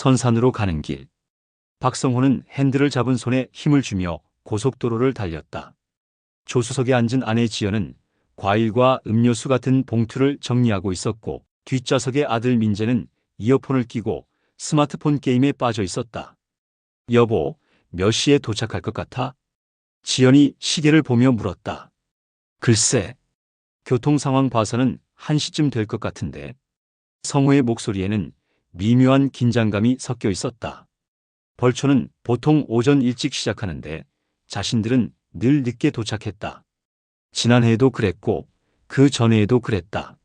선산으로 가는 길. 박성호는 핸들을 잡은 손에 힘을 주며 고속도로를 달렸다. 조수석에 앉은 아내 지연은 과일과 음료수 같은 봉투를 정리하고 있었고, 뒷좌석의 아들 민재는 이어폰을 끼고 스마트폰 게임에 빠져 있었다. 여보, 몇 시에 도착할 것 같아? 지연이 시계를 보며 물었다. 글쎄, 교통 상황 봐서는 1시쯤 될 것 같은데. 성호의 목소리에는 미묘한 긴장감이 섞여 있었다. 벌초는 보통 오전 일찍 시작하는데 자신들은 늘 늦게 도착했다. 지난해에도 그랬고 그 전해에도 그랬다.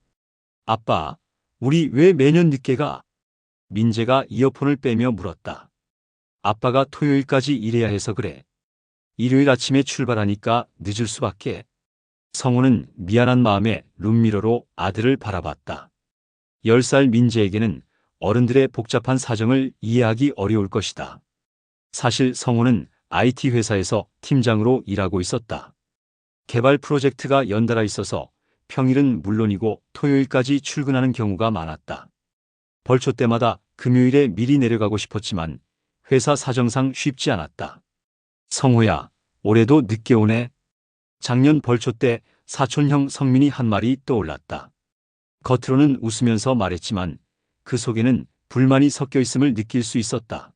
아빠, 우리 왜 매년 늦게 가? 민재가 이어폰을 빼며 물었다. 아빠가 토요일까지 일해야 해서 그래. 일요일 아침에 출발하니까 늦을 수밖에. 성호는 미안한 마음에 룸미러로 아들을 바라봤다. 10살 민재에게는 어른들의 복잡한 사정을 이해하기 어려울 것이다. 사실 성호는 IT 회사에서 팀장으로 일하고 있었다. 개발 프로젝트가 연달아 있어서 평일은 물론이고 토요일까지 출근하는 경우가 많았다. 벌초 때마다 금요일에 미리 내려가고 싶었지만 회사 사정상 쉽지 않았다. 성호야, 올해도 늦게 오네. 작년 벌초 때 사촌형 성민이 한 말이 떠올랐다. 겉으로는 웃으면서 말했지만 그 속에는 불만이 섞여 있음을 느낄 수 있었다.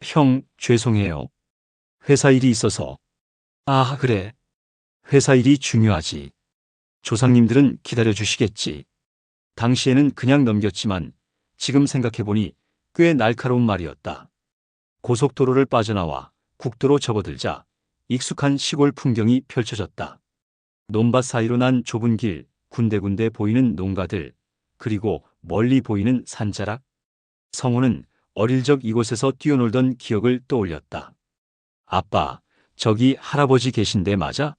형, 죄송해요. 회사 일이 있어서. 아, 그래. 회사 일이 중요하지. 조상님들은 기다려주시겠지. 당시에는 그냥 넘겼지만 지금 생각해보니 꽤 날카로운 말이었다. 고속도로를 빠져나와 국도로 접어들자 익숙한 시골 풍경이 펼쳐졌다. 논밭 사이로 난 좁은 길, 군데군데 보이는 농가들, 그리고 멀리 보이는 산자락. 성호는 어릴 적 이곳에서 뛰어놀던 기억을 떠올렸다. 아빠, 저기 할아버지 계신데 맞아?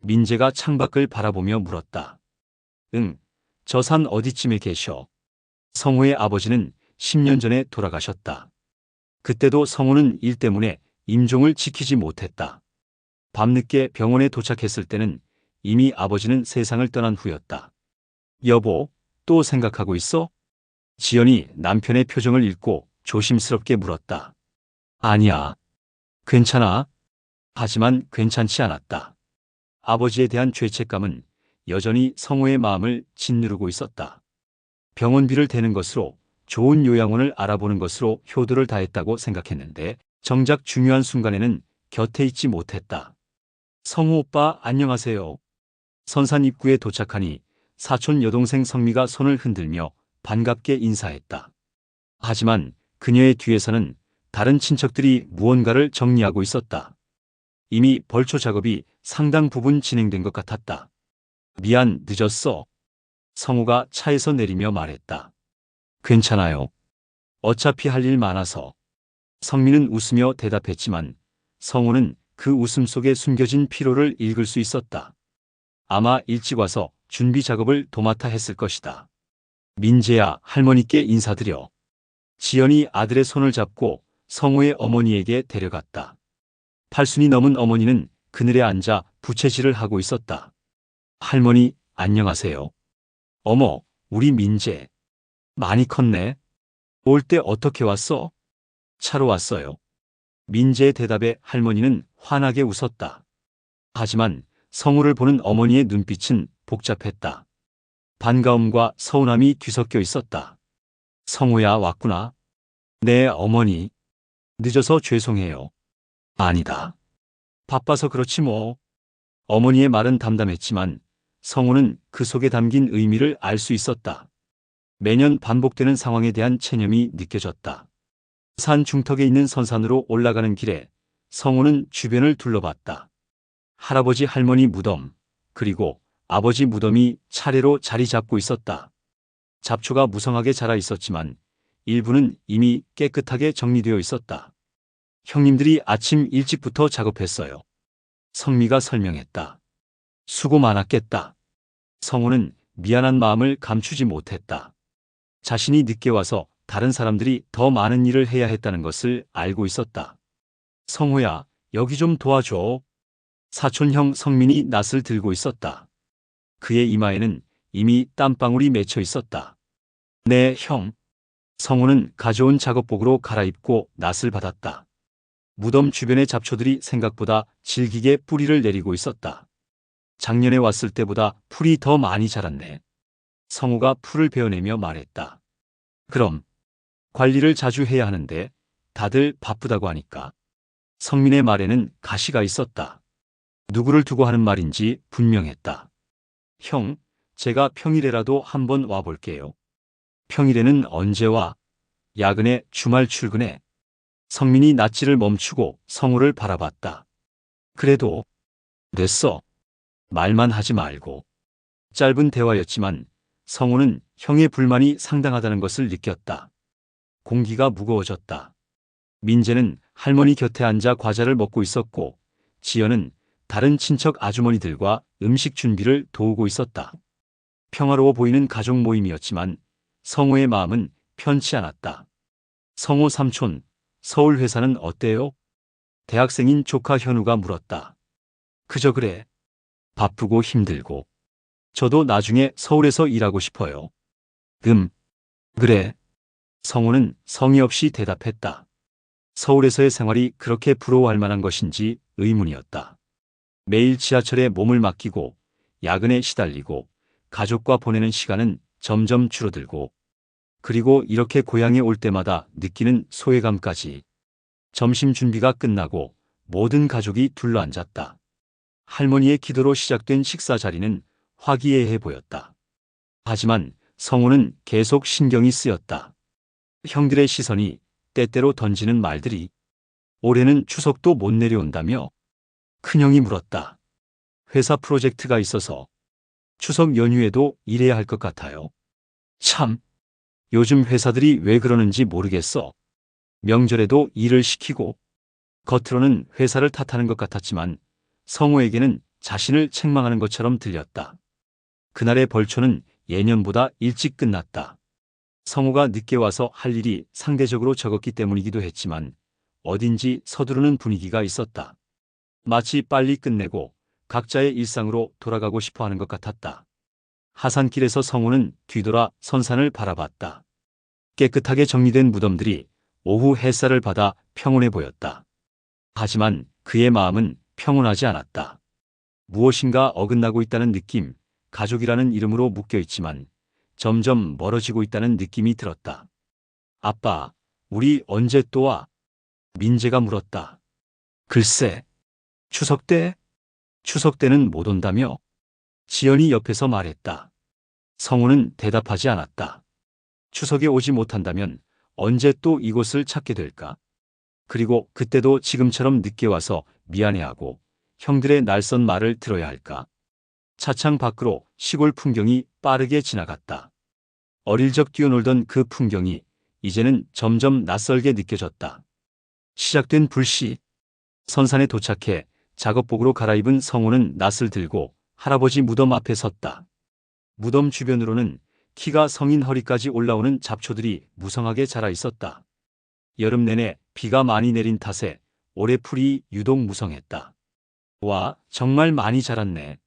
민재가 창밖을 바라보며 물었다. 응, 저 산 어디쯤에 계셔? 성호의 아버지는 10년 전에 돌아가셨다. 그때도 성호는 일 때문에 임종을 지키지 못했다. 밤늦게 병원에 도착했을 때는 이미 아버지는 세상을 떠난 후였다. 여보, 또 생각하고 있어? 지연이 남편의 표정을 읽고 조심스럽게 물었다. 아니야. 괜찮아. 하지만 괜찮지 않았다. 아버지에 대한 죄책감은 여전히 성호의 마음을 짓누르고 있었다. 병원비를 대는 것으로, 좋은 요양원을 알아보는 것으로 효도를 다했다고 생각했는데 정작 중요한 순간에는 곁에 있지 못했다. 성호 오빠 안녕하세요. 선산 입구에 도착하니 사촌 여동생 성미가 손을 흔들며 반갑게 인사했다. 하지만 그녀의 뒤에서는 다른 친척들이 무언가를 정리하고 있었다. 이미 벌초 작업이 상당 부분 진행된 것 같았다. 미안, 늦었어. 성호가 차에서 내리며 말했다. 괜찮아요. 어차피 할 일 많아서. 성미는 웃으며 대답했지만 성호는 그 웃음 속에 숨겨진 피로를 읽을 수 있었다. 아마 일찍 와서 준비 작업을 도맡아 했을 것이다. 민재야, 할머니께 인사드려. 지연이 아들의 손을 잡고 성호의 어머니에게 데려갔다. 팔순이 넘은 어머니는 그늘에 앉아 부채질을 하고 있었다. 할머니, 안녕하세요. 어머, 우리 민재. 많이 컸네. 올 때 어떻게 왔어? 차로 왔어요. 민재의 대답에 할머니는 환하게 웃었다. 하지만 성호를 보는 어머니의 눈빛은 복잡했다. 반가움과 서운함이 뒤섞여 있었다. 성호야, 왔구나. 네, 어머니. 늦어서 죄송해요. 아니다. 바빠서 그렇지 뭐. 어머니의 말은 담담했지만 성호는 그 속에 담긴 의미를 알 수 있었다. 매년 반복되는 상황에 대한 체념이 느껴졌다. 산 중턱에 있는 선산으로 올라가는 길에 성호는 주변을 둘러봤다. 할아버지 할머니 무덤, 그리고 아버지 무덤이 차례로 자리 잡고 있었다. 잡초가 무성하게 자라 있었지만 일부는 이미 깨끗하게 정리되어 있었다. 형님들이 아침 일찍부터 작업했어요. 성미가 설명했다. 수고 많았겠다. 성호는 미안한 마음을 감추지 못했다. 자신이 늦게 와서 다른 사람들이 더 많은 일을 해야 했다는 것을 알고 있었다. 성호야, 여기 좀 도와줘. 사촌형 성민이 낫을 들고 있었다. 그의 이마에는 이미 땀방울이 맺혀 있었다. 네, 형. 성우는 가져온 작업복으로 갈아입고 낫을 받았다. 무덤 주변의 잡초들이 생각보다 질기게 뿌리를 내리고 있었다. 작년에 왔을 때보다 풀이 더 많이 자랐네. 성우가 풀을 베어내며 말했다. 그럼 관리를 자주 해야 하는데 다들 바쁘다고 하니까. 성민의 말에는 가시가 있었다. 누구를 두고 하는 말인지 분명했다. 형, 제가 평일에라도 한번 와볼게요. 평일에는 언제 와? 야근에 주말 출근해. 성민이 낯질을 멈추고 성우를 바라봤다. 그래도 됐어. 말만 하지 말고. 짧은 대화였지만 성우는 형의 불만이 상당하다는 것을 느꼈다. 공기가 무거워졌다. 민재는 할머니 곁에 앉아 과자를 먹고 있었고 지연은 다른 친척 아주머니들과 음식 준비를 도우고 있었다. 평화로워 보이는 가족 모임이었지만 성우의 마음은 편치 않았다. 성우 삼촌, 서울 회사는 어때요? 대학생인 조카 현우가 물었다. 그저 그래. 바쁘고 힘들고. 저도 나중에 서울에서 일하고 싶어요. 그래. 성우는 성의 없이 대답했다. 서울에서의 생활이 그렇게 부러워할 만한 것인지 의문이었다. 매일 지하철에 몸을 맡기고 야근에 시달리고 가족과 보내는 시간은 점점 줄어들고 그리고 이렇게 고향에 올 때마다 느끼는 소외감까지. 점심 준비가 끝나고 모든 가족이 둘러앉았다. 할머니의 기도로 시작된 식사 자리는 화기애애해 보였다. 하지만 성우는 계속 신경이 쓰였다. 형들의 시선이 때때로 던지는 말들이. 올해는 추석도 못 내려온다며? 큰형이 물었다. 회사 프로젝트가 있어서 추석 연휴에도 일해야 할 것 같아요. 참, 요즘 회사들이 왜 그러는지 모르겠어. 명절에도 일을 시키고 겉으로는 회사를 탓하는 것 같았지만 성우에게는 자신을 책망하는 것처럼 들렸다. 그날의 벌초는 예년보다 일찍 끝났다. 성우가 늦게 와서 할 일이 상대적으로 적었기 때문이기도 했지만 어딘지 서두르는 분위기가 있었다. 마치 빨리 끝내고 각자의 일상으로 돌아가고 싶어 하는 것 같았다. 하산길에서 성우는 뒤돌아 선산을 바라봤다. 깨끗하게 정리된 무덤들이 오후 햇살을 받아 평온해 보였다. 하지만 그의 마음은 평온하지 않았다. 무엇인가 어긋나고 있다는 느낌, 가족이라는 이름으로 묶여 있지만 점점 멀어지고 있다는 느낌이 들었다. 아빠, 우리 언제 또 와? 민재가 물었다. 글쎄, 추석 때? 추석 때는 못 온다며? 지연이 옆에서 말했다. 성우는 대답하지 않았다. 추석에 오지 못한다면 언제 또 이곳을 찾게 될까? 그리고 그때도 지금처럼 늦게 와서 미안해하고 형들의 날선 말을 들어야 할까? 차창 밖으로 시골 풍경이 빠르게 지나갔다. 어릴 적 뛰어놀던 그 풍경이 이제는 점점 낯설게 느껴졌다. 시작된 불씨. 선산에 도착해 작업복으로 갈아입은 성우는 낫을 들고 할아버지 무덤 앞에 섰다. 무덤 주변으로는 키가 성인 허리까지 올라오는 잡초들이 무성하게 자라 있었다. 여름 내내 비가 많이 내린 탓에 올해 풀이 유독 무성했다. 와, 정말 많이 자랐네.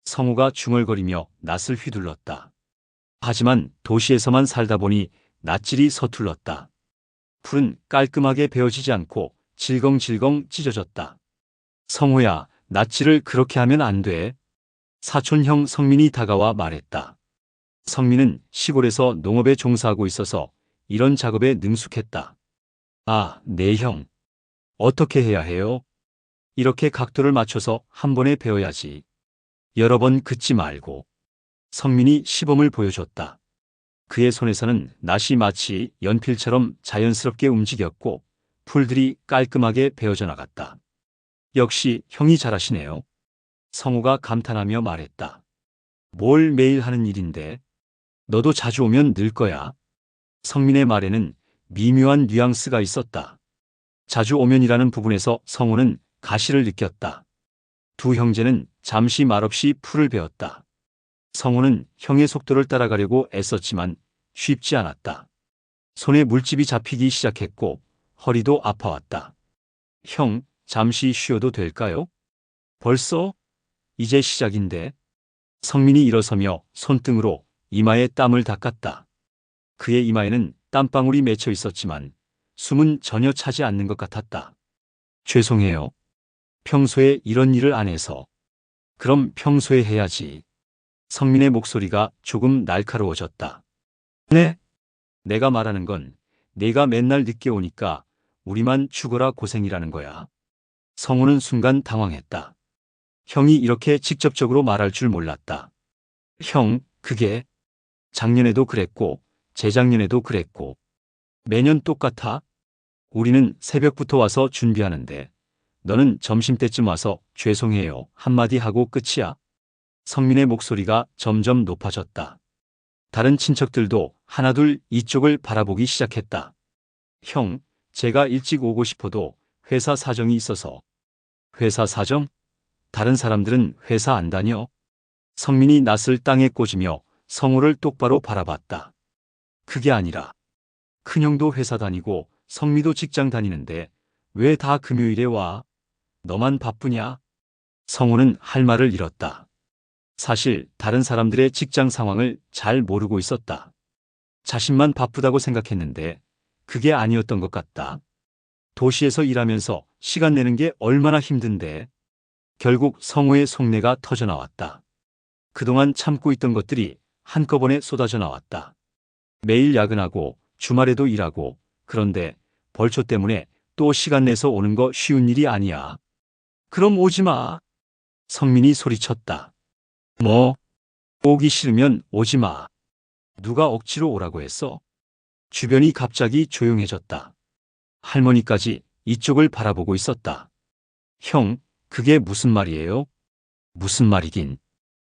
성우가 중얼거리며 낫을 휘둘렀다. 하지만 도시에서만 살다 보니 낫질이 서툴렀다. 풀은 깔끔하게 베어지지 않고 질겅질겅 찢어졌다. 성우야, 낫질을 그렇게 하면 안 돼. 사촌형 성민이 다가와 말했다. 성민은 시골에서 농업에 종사하고 있어서 이런 작업에 능숙했다. 아, 네 형. 어떻게 해야 해요? 이렇게 각도를 맞춰서 한 번에 베어야지. 여러 번 긋지 말고. 성민이 시범을 보여줬다. 그의 손에서는 낫이 마치 연필처럼 자연스럽게 움직였고 풀들이 깔끔하게 베어져 나갔다. 역시 형이 잘하시네요. 성우가 감탄하며 말했다. 뭘 매일 하는 일인데? 너도 자주 오면 늘 거야. 성민의 말에는 미묘한 뉘앙스가 있었다. 자주 오면이라는 부분에서 성우는 가시를 느꼈다. 두 형제는 잠시 말없이 풀을 베었다. 성우는 형의 속도를 따라가려고 애썼지만 쉽지 않았다. 손에 물집이 잡히기 시작했고 허리도 아파왔다. 형, 잠시 쉬어도 될까요? 벌써? 이제 시작인데. 성민이 일어서며 손등으로 이마에 땀을 닦았다. 그의 이마에는 땀방울이 맺혀 있었지만 숨은 전혀 차지 않는 것 같았다. 죄송해요. 평소에 이런 일을 안 해서. 그럼 평소에 해야지. 성민의 목소리가 조금 날카로워졌다. 네? 내가 말하는 건 내가 맨날 늦게 오니까 우리만 죽어라 고생이라는 거야. 성우는 순간 당황했다. 형이 이렇게 직접적으로 말할 줄 몰랐다. 형, 그게 작년에도 그랬고 재작년에도 그랬고 매년 똑같아? 우리는 새벽부터 와서 준비하는데 너는 점심때쯤 와서 죄송해요 한마디 하고 끝이야. 성민의 목소리가 점점 높아졌다. 다른 친척들도 하나둘 이쪽을 바라보기 시작했다. 형, 제가 일찍 오고 싶어도 회사 사정이 있어서. 회사 사정? 다른 사람들은 회사 안 다녀? 성민이 낯을 땅에 꽂으며 성우를 똑바로 바라봤다. 그게 아니라 큰형도 회사 다니고 성미도 직장 다니는데 왜 다 금요일에 와? 너만 바쁘냐? 성우는 할 말을 잃었다. 사실 다른 사람들의 직장 상황을 잘 모르고 있었다. 자신만 바쁘다고 생각했는데 그게 아니었던 것 같다. 도시에서 일하면서 시간 내는 게 얼마나 힘든데. 결국 성우의 속내가 터져나왔다. 그동안 참고 있던 것들이 한꺼번에 쏟아져 나왔다. 매일 야근하고 주말에도 일하고 그런데 벌초 때문에 또 시간 내서 오는 거 쉬운 일이 아니야. 그럼 오지 마. 성민이 소리쳤다. 뭐? 오기 싫으면 오지 마. 누가 억지로 오라고 했어? 주변이 갑자기 조용해졌다. 할머니까지 이쪽을 바라보고 있었다. 형, 그게 무슨 말이에요? 무슨 말이긴.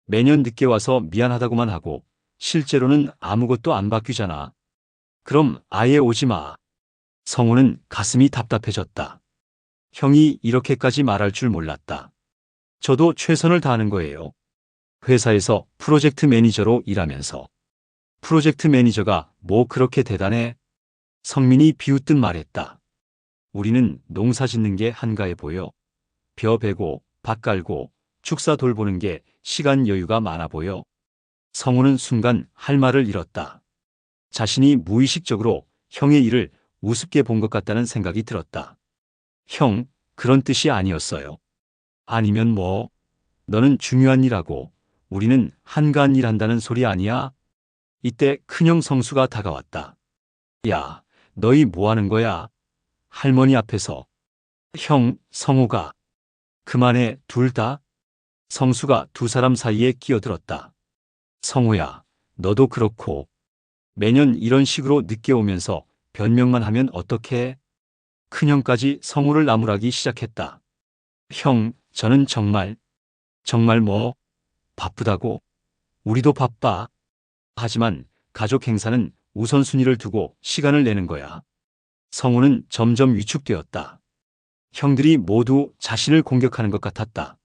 매년 늦게 와서 미안하다고만 하고 실제로는 아무것도 안 바뀌잖아. 그럼 아예 오지 마. 성우는 가슴이 답답해졌다. 형이 이렇게까지 말할 줄 몰랐다. 저도 최선을 다하는 거예요. 회사에서 프로젝트 매니저로 일하면서. 프로젝트 매니저가 뭐 그렇게 대단해? 성민이 비웃듯 말했다. 우리는 농사 짓는 게 한가해 보여. 벼 베고 밭 갈고 축사 돌보는 게 시간 여유가 많아 보여. 성우는 순간 할 말을 잃었다. 자신이 무의식적으로 형의 일을 우습게 본 것 같다는 생각이 들었다. 형, 그런 뜻이 아니었어요. 아니면 뭐? 너는 중요한 일하고 우리는 한가한 일 한다는 소리 아니야? 이때 큰형 성수가 다가왔다. 야, 너희 뭐 하는 거야? 할머니 앞에서. 형, 성우가. 그만해, 둘 다. 성수가 두 사람 사이에 끼어들었다. 성우야, 너도 그렇고. 매년 이런 식으로 늦게 오면서 변명만 하면 어떡해? 큰형까지 성우를 나무라기 시작했다. 형, 저는 정말 뭐? 바쁘다고? 우리도 바빠. 하지만 가족 행사는 우선순위를 두고 시간을 내는 거야. 성우는 점점 위축되었다. 형들이 모두 자신을 공격하는 것 같았다.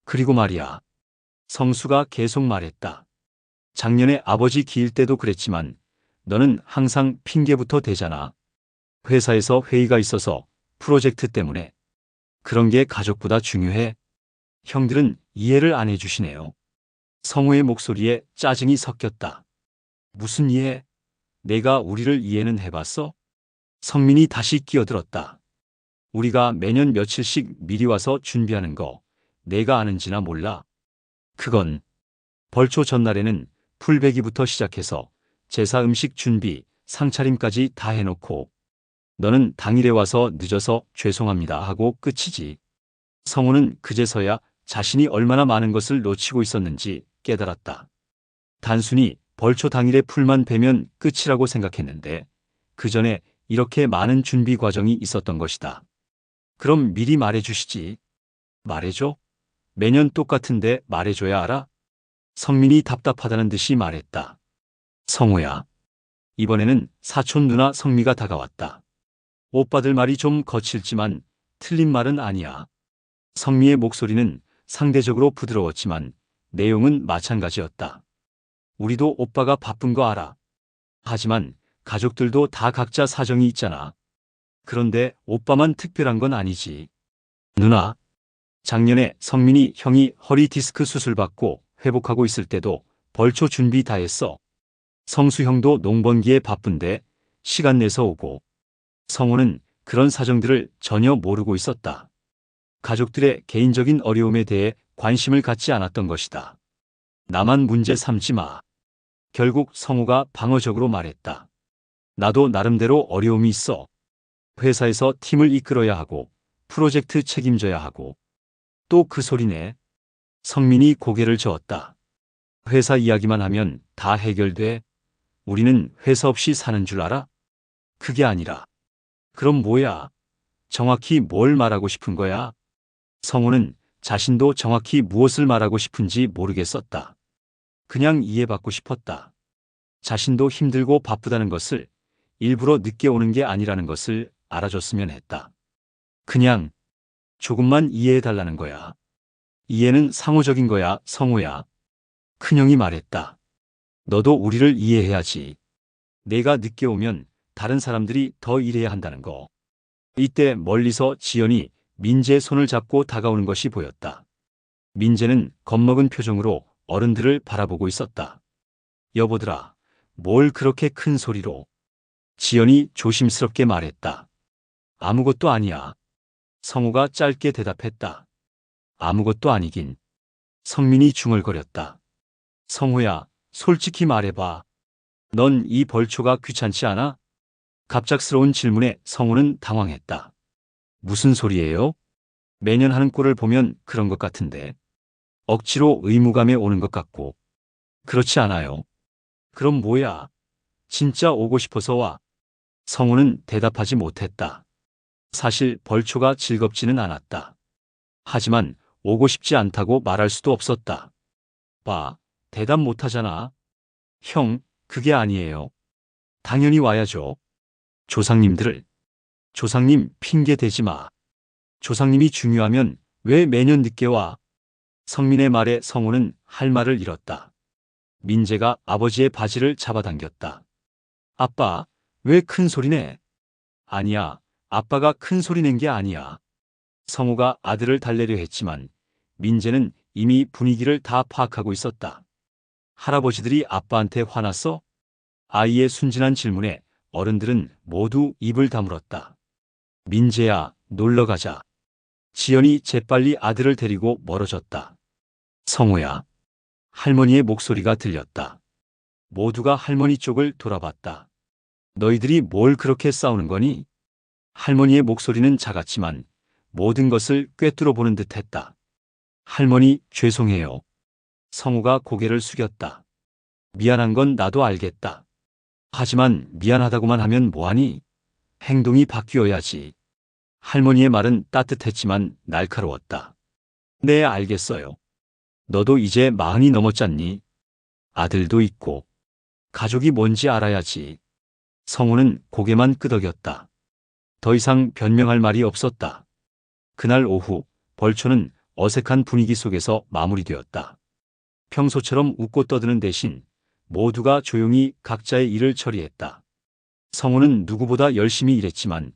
그리고 말이야. 성수가 계속 말했다. 작년에 아버지 기일 때도 그랬지만 너는 항상 핑계부터 대잖아. 회사에서 회의가 있어서 프로젝트 때문에. 그런 게 가족보다 중요해. 형들은 이해를 안 해주시네요. 성우의 목소리에 짜증이 섞였다. 무슨 이해? 내가 우리를 이해는 해봤어? 성민이 다시 끼어들었다. 우리가 매년 며칠씩 미리 와서 준비하는 거 내가 아는지나 몰라. 그건 벌초 전날에는 풀베기부터 시작해서 제사 음식 준비, 상차림까지 다 해놓고 너는 당일에 와서 늦어서 죄송합니다 하고 끝이지. 성우는 그제서야 자신이 얼마나 많은 것을 놓치고 있었는지 깨달았다. 단순히 벌초 당일에 풀만 베면 끝이라고 생각했는데 그 전에 이렇게 많은 준비 과정이 있었던 것이다. 그럼 미리 말해주시지. 말해줘? 매년 똑같은데 말해줘야 알아? 성민이 답답하다는 듯이 말했다. 성우야. 이번에는 사촌 누나 성미가 다가왔다. 오빠들 말이 좀 거칠지만 틀린 말은 아니야. 성미의 목소리는 상대적으로 부드러웠지만 내용은 마찬가지였다. 우리도 오빠가 바쁜 거 알아. 하지만 가족들도 다 각자 사정이 있잖아. 그런데 오빠만 특별한 건 아니지. 누나, 작년에 성민이 형이 허리 디스크 수술 받고 회복하고 있을 때도 벌초 준비 다 했어. 성수 형도 농번기에 바쁜데 시간 내서 오고. 성호는 그런 사정들을 전혀 모르고 있었다. 가족들의 개인적인 어려움에 대해 관심을 갖지 않았던 것이다. 나만 문제 삼지 마. 결국 성호가 방어적으로 말했다. 나도 나름대로 어려움이 있어. 회사에서 팀을 이끌어야 하고 프로젝트 책임져야 하고. 또 그 소리네. 성민이 고개를 저었다. 회사 이야기만 하면 다 해결돼. 우리는 회사 없이 사는 줄 알아? 그게 아니라. 그럼 뭐야? 정확히 뭘 말하고 싶은 거야? 성호는 자신도 정확히 무엇을 말하고 싶은지 모르겠었다. 그냥 이해받고 싶었다. 자신도 힘들고 바쁘다는 것을, 일부러 늦게 오는 게 아니라는 것을 알아줬으면 했다. 그냥 조금만 이해해달라는 거야. 이해는 상호적인 거야, 성호야. 큰형이 말했다. 너도 우리를 이해해야지. 내가 늦게 오면 다른 사람들이 더 일해야 한다는 거. 이때 멀리서 지연이 민재의 손을 잡고 다가오는 것이 보였다. 민재는 겁먹은 표정으로 어른들을 바라보고 있었다. 여보들아, 뭘 그렇게 큰 소리로. 지연이 조심스럽게 말했다. 아무것도 아니야. 성호가 짧게 대답했다. 아무것도 아니긴. 성민이 중얼거렸다. 성호야, 솔직히 말해봐. 넌 이 벌초가 귀찮지 않아? 갑작스러운 질문에 성호는 당황했다. 무슨 소리예요? 매년 하는 꼴을 보면 그런 것 같은데. 억지로 의무감에 오는 것 같고. 그렇지 않아요. 그럼 뭐야? 진짜 오고 싶어서 와. 성호는 대답하지 못했다. 사실 벌초가 즐겁지는 않았다. 하지만 오고 싶지 않다고 말할 수도 없었다. 봐, 대답 못하잖아. 형, 그게 아니에요. 당연히 와야죠. 조상님들을. 조상님 핑계 대지 마. 조상님이 중요하면 왜 매년 늦게 와? 성민의 말에 성호는 할 말을 잃었다. 민재가 아버지의 바지를 잡아당겼다. 아빠, 왜 큰 소리 내? 아니야, 아빠가 큰 소리 낸 게 아니야. 성호가 아들을 달래려 했지만 민재는 이미 분위기를 다 파악하고 있었다. 할아버지들이 아빠한테 화났어? 아이의 순진한 질문에 어른들은 모두 입을 다물었다. 민재야, 놀러 가자. 지연이 재빨리 아들을 데리고 멀어졌다. 성호야. 할머니의 목소리가 들렸다. 모두가 할머니 쪽을 돌아봤다. 너희들이 뭘 그렇게 싸우는 거니? 할머니의 목소리는 작았지만 모든 것을 꿰뚫어 보는 듯했다. 할머니, 죄송해요. 성호가 고개를 숙였다. 미안한 건 나도 알겠다. 하지만 미안하다고만 하면 뭐하니? 행동이 바뀌어야지. 할머니의 말은 따뜻했지만 날카로웠다. 네, 알겠어요. 너도 이제 40이 넘었잖니? 아들도 있고. 가족이 뭔지 알아야지. 성호는 고개만 끄덕였다. 더 이상 변명할 말이 없었다. 그날 오후 벌초는 어색한 분위기 속에서 마무리되었다. 평소처럼 웃고 떠드는 대신 모두가 조용히 각자의 일을 처리했다. 성호는 누구보다 열심히 일했지만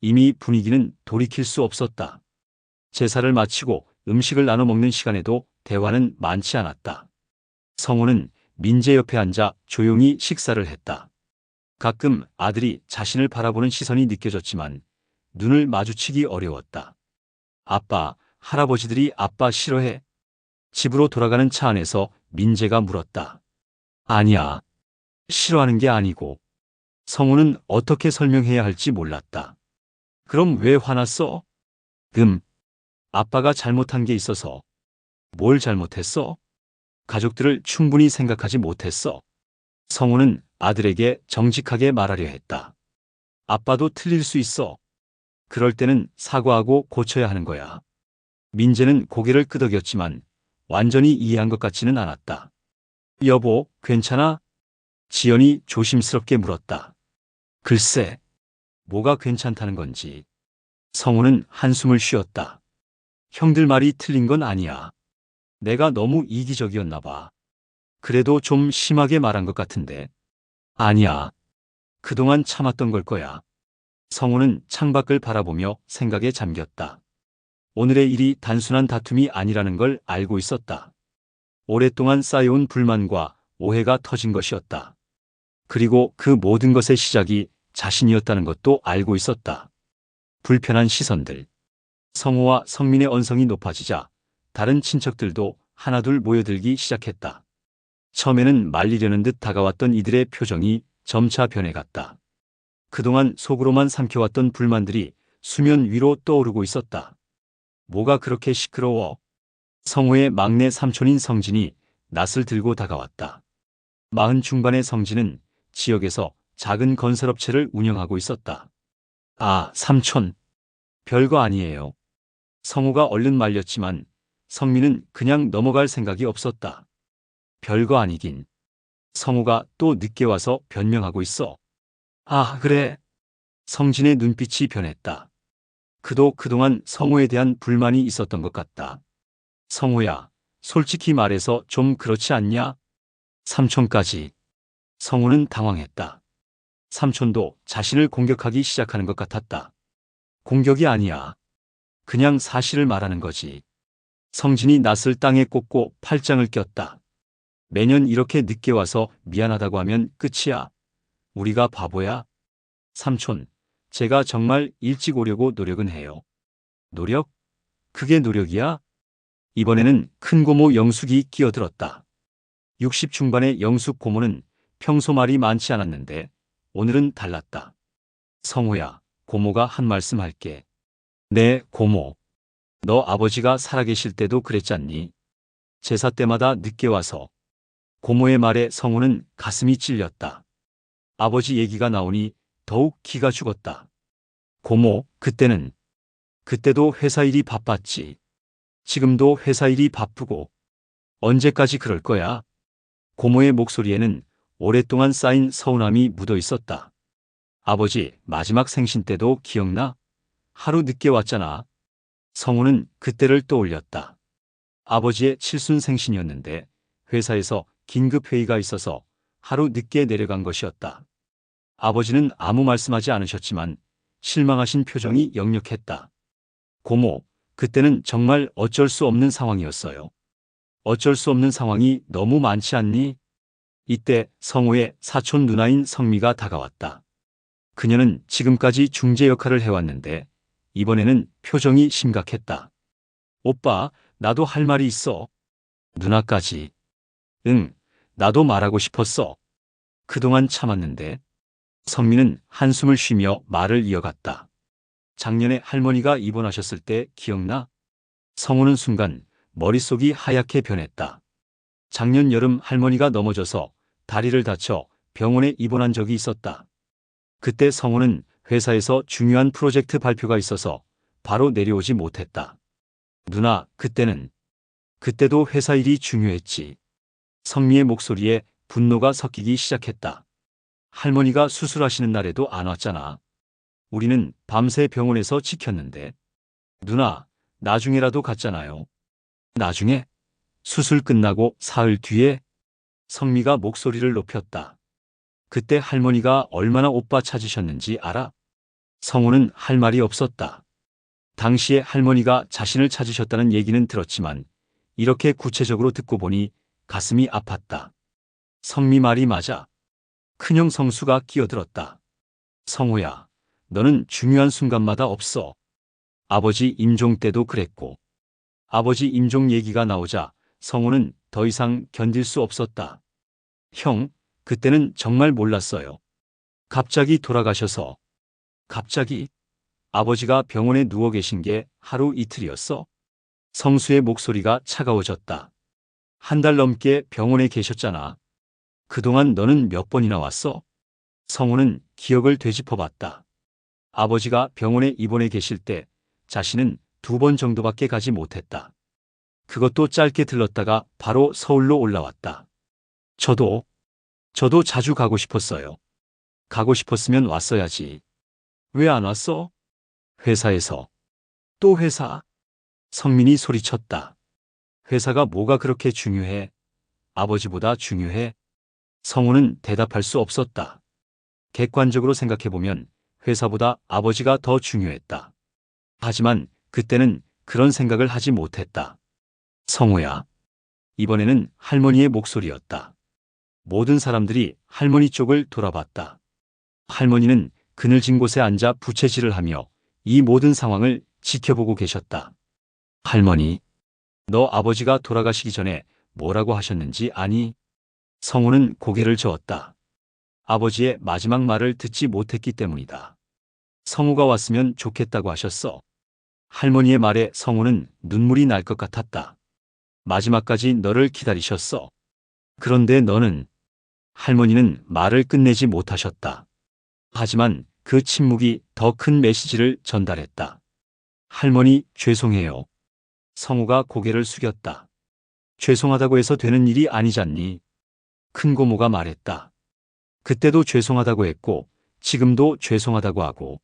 이미 분위기는 돌이킬 수 없었다. 제사를 마치고 음식을 나눠 먹는 시간에도 대화는 많지 않았다. 성호는 민재 옆에 앉아 조용히 식사를 했다. 가끔 아들이 자신을 바라보는 시선이 느껴졌지만 눈을 마주치기 어려웠다. 아빠, 할아버지들이 아빠 싫어해? 집으로 돌아가는 차 안에서 민재가 물었다. 아니야. 싫어하는 게 아니고. 성우는 어떻게 설명해야 할지 몰랐다. 그럼 왜 화났어? 아빠가 잘못한 게 있어서. 뭘 잘못했어? 가족들을 충분히 생각하지 못했어. 성우는 아들에게 정직하게 말하려 했다. 아빠도 틀릴 수 있어. 그럴 때는 사과하고 고쳐야 하는 거야. 민재는 고개를 끄덕였지만 완전히 이해한 것 같지는 않았다. 여보, 괜찮아? 지연이 조심스럽게 물었다. 글쎄, 뭐가 괜찮다는 건지. 성우는 한숨을 쉬었다. 형들 말이 틀린 건 아니야. 내가 너무 이기적이었나 봐. 그래도 좀 심하게 말한 것 같은데. 아니야. 그동안 참았던 걸 거야. 성우는 창밖을 바라보며 생각에 잠겼다. 오늘의 일이 단순한 다툼이 아니라는 걸 알고 있었다. 오랫동안 쌓여온 불만과 오해가 터진 것이었다. 그리고 그 모든 것의 시작이 자신이었다는 것도 알고 있었다. 불편한 시선들. 성호와 성민의 언성이 높아지자 다른 친척들도 하나둘 모여들기 시작했다. 처음에는 말리려는 듯 다가왔던 이들의 표정이 점차 변해갔다. 그동안 속으로만 삼켜왔던 불만들이 수면 위로 떠오르고 있었다. 뭐가 그렇게 시끄러워? 성호의 막내 삼촌인 성진이 낯을 들고 다가왔다. 40 중반의 성진은 지역에서 작은 건설업체를 운영하고 있었다. 아, 삼촌. 별거 아니에요. 성호가 얼른 말렸지만 성민은 그냥 넘어갈 생각이 없었다. 별거 아니긴. 성호가 또 늦게 와서 변명하고 있어. 아, 그래. 성진의 눈빛이 변했다. 그도 그동안 성호에 대한 불만이 있었던 것 같다. 성호야, 솔직히 말해서 좀 그렇지 않냐? 삼촌까지. 성호는 당황했다. 삼촌도 자신을 공격하기 시작하는 것 같았다. 공격이 아니야. 그냥 사실을 말하는 거지. 성진이 낯을 땅에 꽂고 팔짱을 꼈다. 매년 이렇게 늦게 와서 미안하다고 하면 끝이야. 우리가 바보야? 삼촌, 제가 정말 일찍 오려고 노력은 해요. 노력? 그게 노력이야? 이번에는 큰 고모 영숙이 끼어들었다. 60 중반의 영숙 고모는 평소 말이 많지 않았는데 오늘은 달랐다. 성호야, 고모가 한 말씀 할게. 네, 고모. 너 아버지가 살아계실 때도 그랬잖니. 제사 때마다 늦게 와서. 고모의 말에 성호는 가슴이 찔렸다. 아버지 얘기가 나오니 더욱 기가 죽었다. 고모, 그때도 회사 일이 바빴지. 지금도 회사 일이 바쁘고. 언제까지 그럴 거야? 고모의 목소리에는 오랫동안 쌓인 서운함이 묻어 있었다. 아버지 마지막 생신 때도 기억나? 하루 늦게 왔잖아. 성우는 그때를 떠올렸다. 아버지의 칠순생신이었는데 회사에서 긴급 회의가 있어서 하루 늦게 내려간 것이었다. 아버지는 아무 말씀하지 않으셨지만 실망하신 표정이 역력했다. 고모, 그때는 정말 어쩔 수 없는 상황이었어요. 어쩔 수 없는 상황이 너무 많지 않니? 이때 성우의 사촌 누나인 성미가 다가왔다. 그녀는 지금까지 중재 역할을 해왔는데 이번에는 표정이 심각했다. 오빠, 나도 할 말이 있어. 누나까지. 응, 나도 말하고 싶었어. 그동안 참았는데. 성미는 한숨을 쉬며 말을 이어갔다. 작년에 할머니가 입원하셨을 때 기억나? 성우는 순간 머릿속이 하얗게 변했다. 작년 여름 할머니가 넘어져서 다리를 다쳐 병원에 입원한 적이 있었다. 그때 성우는 회사에서 중요한 프로젝트 발표가 있어서 바로 내려오지 못했다. 누나, 그때도 회사 일이 중요했지. 성미의 목소리에 분노가 섞이기 시작했다. 할머니가 수술하시는 날에도 안 왔잖아. 우리는 밤새 병원에서 지켰는데. 누나, 나중에라도 갔잖아요. 나중에? 수술 끝나고 사흘 뒤에? 성미가 목소리를 높였다. 그때 할머니가 얼마나 오빠 찾으셨는지 알아? 성우는 할 말이 없었다. 당시에 할머니가 자신을 찾으셨다는 얘기는 들었지만 이렇게 구체적으로 듣고 보니 가슴이 아팠다. 성미 말이 맞아. 큰형 성수가 끼어들었다. 성호야, 너는 중요한 순간마다 없어. 아버지 임종 때도 그랬고. 아버지 임종 얘기가 나오자 성호는 더 이상 견딜 수 없었다. 형, 그때는 정말 몰랐어요. 갑자기 돌아가셔서. 갑자기? 아버지가 병원에 누워 계신 게 하루 이틀이었어? 성수의 목소리가 차가워졌다. 한 달 넘게 병원에 계셨잖아. 그동안 너는 몇 번이나 왔어? 성우는 기억을 되짚어봤다. 아버지가 병원에 입원해 계실 때 자신은 2번 정도밖에 가지 못했다. 그것도 짧게 들렀다가 바로 서울로 올라왔다. 저도 자주 가고 싶었어요. 가고 싶었으면 왔어야지. 왜 안 왔어? 회사에서. 또 회사? 성민이 소리쳤다. 회사가 뭐가 그렇게 중요해? 아버지보다 중요해? 성우는 대답할 수 없었다. 객관적으로 생각해보면 회사보다 아버지가 더 중요했다. 하지만 그때는 그런 생각을 하지 못했다. 성우야. 이번에는 할머니의 목소리였다. 모든 사람들이 할머니 쪽을 돌아봤다. 할머니는 그늘진 곳에 앉아 부채질을 하며 이 모든 상황을 지켜보고 계셨다. 할머니, 너 아버지가 돌아가시기 전에 뭐라고 하셨는지 아니? 성우는 고개를 저었다. 아버지의 마지막 말을 듣지 못했기 때문이다. 성우가 왔으면 좋겠다고 하셨어. 할머니의 말에 성우는 눈물이 날 것 같았다. 마지막까지 너를 기다리셨어. 그런데 너는... 할머니는 말을 끝내지 못하셨다. 하지만 그 침묵이 더 큰 메시지를 전달했다. 할머니, 죄송해요. 성우가 고개를 숙였다. 죄송하다고 해서 되는 일이 아니잖니. 큰 고모가 말했다. 그때도 죄송하다고 했고 지금도 죄송하다고 하고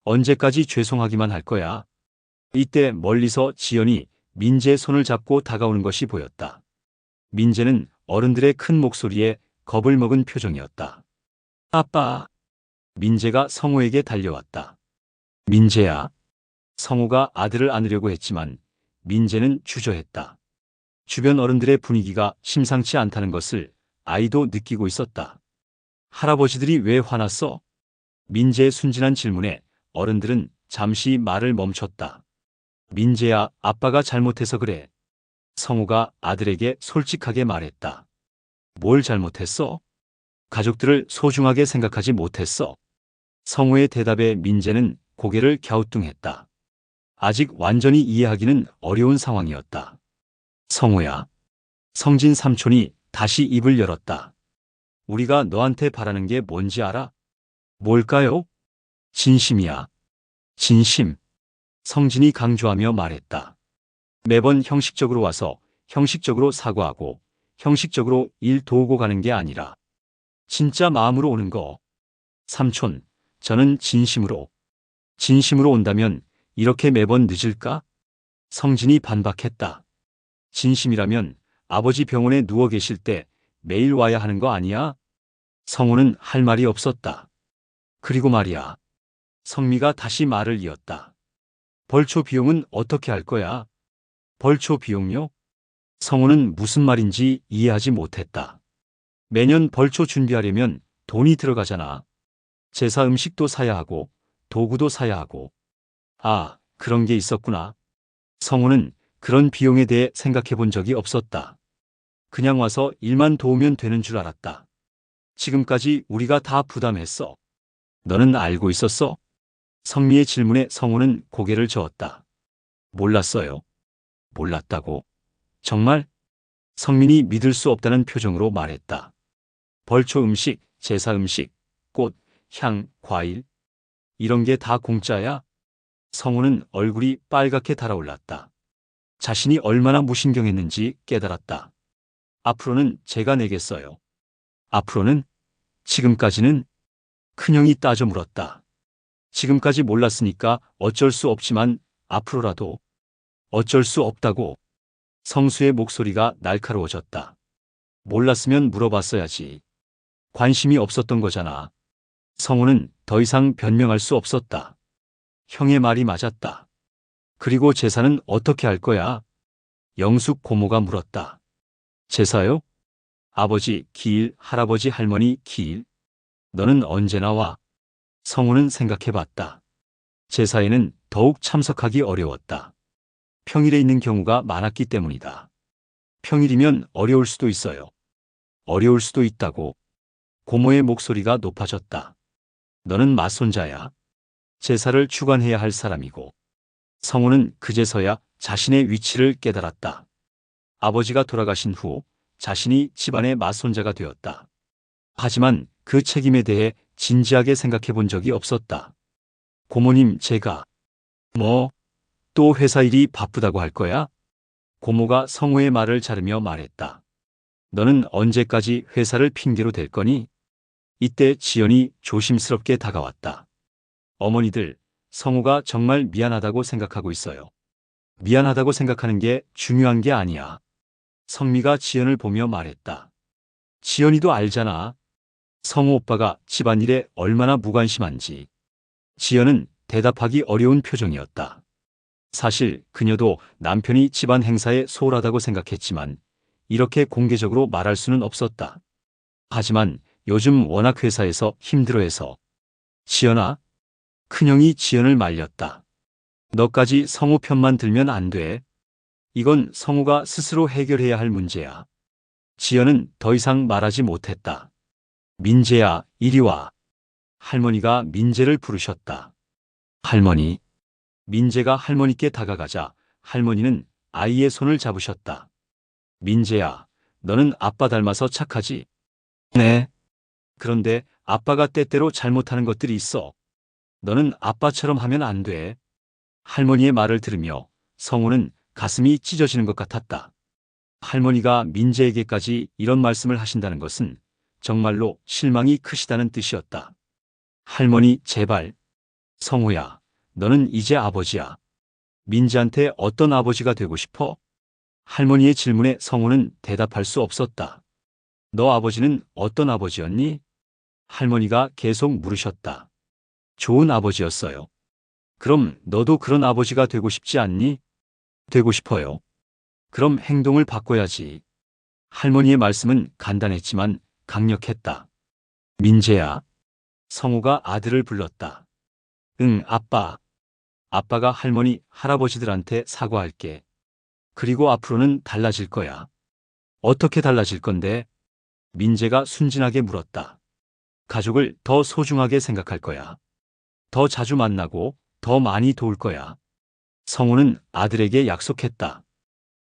언제까지 죄송하기만 할 거야. 이때 멀리서 지연이 민재의 손을 잡고 다가오는 것이 보였다. 민재는 어른들의 큰 목소리에 겁을 먹은 표정이었다. 아빠. 민재가 성우에게 달려왔다. 민재야. 성우가 아들을 안으려고 했지만 민재는 주저했다. 주변 어른들의 분위기가 심상치 않다는 것을 아이도 느끼고 있었다. 할아버지들이 왜 화났어? 민재의 순진한 질문에 어른들은 잠시 말을 멈췄다. 민재야, 아빠가 잘못해서 그래. 성우가 아들에게 솔직하게 말했다. 뭘 잘못했어? 가족들을 소중하게 생각하지 못했어. 성우의 대답에 민재는 고개를 갸우뚱했다. 아직 완전히 이해하기는 어려운 상황이었다. 성우야. 성진 삼촌이 다시 입을 열었다. 우리가 너한테 바라는 게 뭔지 알아? 뭘까요? 진심이야. 진심. 성진이 강조하며 말했다. 매번 형식적으로 와서 형식적으로 사과하고 형식적으로 일 도우고 가는 게 아니라 진짜 마음으로 오는 거. 삼촌, 저는 진심으로 온다면 이렇게 매번 늦을까? 성진이 반박했다. 진심이라면 아버지 병원에 누워 계실 때 매일 와야 하는 거 아니야? 성우는 할 말이 없었다. 그리고 말이야. 성미가 다시 말을 이었다. 벌초 비용은 어떻게 할 거야? 벌초 비용요? 성우는 무슨 말인지 이해하지 못했다. 매년 벌초 준비하려면 돈이 들어가잖아. 제사 음식도 사야 하고 도구도 사야 하고. 아, 그런 게 있었구나. 성우는 그런 비용에 대해 생각해 본 적이 없었다. 그냥 와서 일만 도우면 되는 줄 알았다. 지금까지 우리가 다 부담했어. 너는 알고 있었어? 성미의 질문에 성우는 고개를 저었다. 몰랐어요. 몰랐다고. 정말? 성민이 믿을 수 없다는 표정으로 말했다. 벌초 음식, 제사 음식, 꽃, 향, 과일. 이런 게 다 공짜야? 성우는 얼굴이 빨갛게 달아올랐다. 자신이 얼마나 무신경했는지 깨달았다. 앞으로는 제가 내겠어요. 앞으로는? 지금까지는? 큰형이 따져 물었다. 지금까지 몰랐으니까 어쩔 수 없지만 앞으로라도. 어쩔 수 없다고. 성수의 목소리가 날카로워졌다. 몰랐으면 물어봤어야지. 관심이 없었던 거잖아. 성우는 더 이상 변명할 수 없었다. 형의 말이 맞았다. 그리고 제사는 어떻게 할 거야? 영숙 고모가 물었다. 제사요? 아버지 기일, 할아버지 할머니 기일. 너는 언제 나와? 성우는 생각해봤다. 제사에는 더욱 참석하기 어려웠다. 평일에 있는 경우가 많았기 때문이다. 평일이면 어려울 수도 있어요. 어려울 수도 있다고. 고모의 목소리가 높아졌다. 너는 맞손자야. 제사를 주관해야 할 사람이고. 성우는 그제서야 자신의 위치를 깨달았다. 아버지가 돌아가신 후 자신이 집안의 맞손자가 되었다. 하지만 그 책임에 대해 진지하게 생각해 본 적이 없었다. 고모님, 제가 또 회사 일이 바쁘다고 할 거야? 고모가 성우의 말을 자르며 말했다. 너는 언제까지 회사를 핑계로 댈 거니? 이때 지연이 조심스럽게 다가왔다. 어머니들, 성우가 정말 미안하다고 생각하고 있어요. 미안하다고 생각하는 게 중요한 게 아니야. 성미가 지연을 보며 말했다. 지연이도 알잖아. 성우 오빠가 집안일에 얼마나 무관심한지. 지연은 대답하기 어려운 표정이었다. 사실 그녀도 남편이 집안 행사에 소홀하다고 생각했지만 이렇게 공개적으로 말할 수는 없었다. 하지만 요즘 워낙 회사에서 힘들어해서 지연아, 큰형이 지연을 말렸다. 너까지 성우 편만 들면 안 돼. 이건 성우가 스스로 해결해야 할 문제야. 지연은 더 이상 말하지 못했다. 민재야, 이리 와. 할머니가 민재를 부르셨다. 할머니. 민재가 할머니께 다가가자 할머니는 아이의 손을 잡으셨다. 민재야, 너는 아빠 닮아서 착하지? 네. 그런데 아빠가 때때로 잘못하는 것들이 있어. 너는 아빠처럼 하면 안 돼. 할머니의 말을 들으며 성우는 가슴이 찢어지는 것 같았다. 할머니가 민재에게까지 이런 말씀을 하신다는 것은 정말로 실망이 크시다는 뜻이었다. 할머니, 제발. 성우야, 너는 이제 아버지야. 민재한테 어떤 아버지가 되고 싶어? 할머니의 질문에 성우는 대답할 수 없었다. 너 아버지는 어떤 아버지였니? 할머니가 계속 물으셨다. 좋은 아버지였어요. 그럼 너도 그런 아버지가 되고 싶지 않니? 되고 싶어요. 그럼 행동을 바꿔야지. 할머니의 말씀은 간단했지만 강력했다. 민재야. 성우가 아들을 불렀다. 응, 아빠. 아빠가 할머니, 할아버지들한테 사과할게. 그리고 앞으로는 달라질 거야. 어떻게 달라질 건데? 민재가 순진하게 물었다. 가족을 더 소중하게 생각할 거야. 더 자주 만나고 더 많이 도울 거야. 성우는 아들에게 약속했다.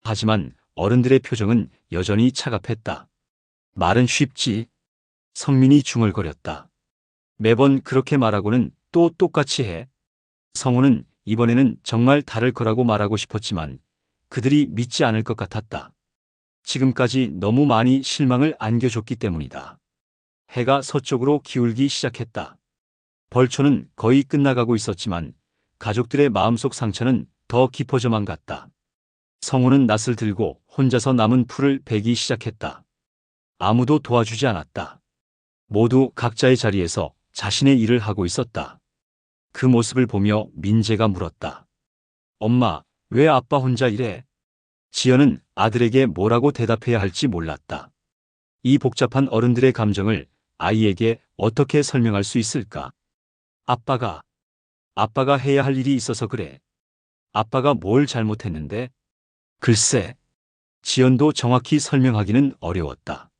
하지만 어른들의 표정은 여전히 차갑했다. 말은 쉽지. 성민이 중얼거렸다. 매번 그렇게 말하고는 또 똑같이 해. 성우는 이번에는 정말 다를 거라고 말하고 싶었지만 그들이 믿지 않을 것 같았다. 지금까지 너무 많이 실망을 안겨줬기 때문이다. 해가 서쪽으로 기울기 시작했다. 벌초는 거의 끝나가고 있었지만 가족들의 마음속 상처는 더 깊어져만 갔다. 성우는 낫을 들고 혼자서 남은 풀을 베기 시작했다. 아무도 도와주지 않았다. 모두 각자의 자리에서 자신의 일을 하고 있었다. 그 모습을 보며 민재가 물었다. 엄마, 왜 아빠 혼자 일해? 지연은 아들에게 뭐라고 대답해야 할지 몰랐다. 이 복잡한 어른들의 감정을 아이에게 어떻게 설명할 수 있을까? 아빠가 해야 할 일이 있어서 그래. 아빠가 뭘 잘못했는데? 글쎄, 지연도 정확히 설명하기는 어려웠다.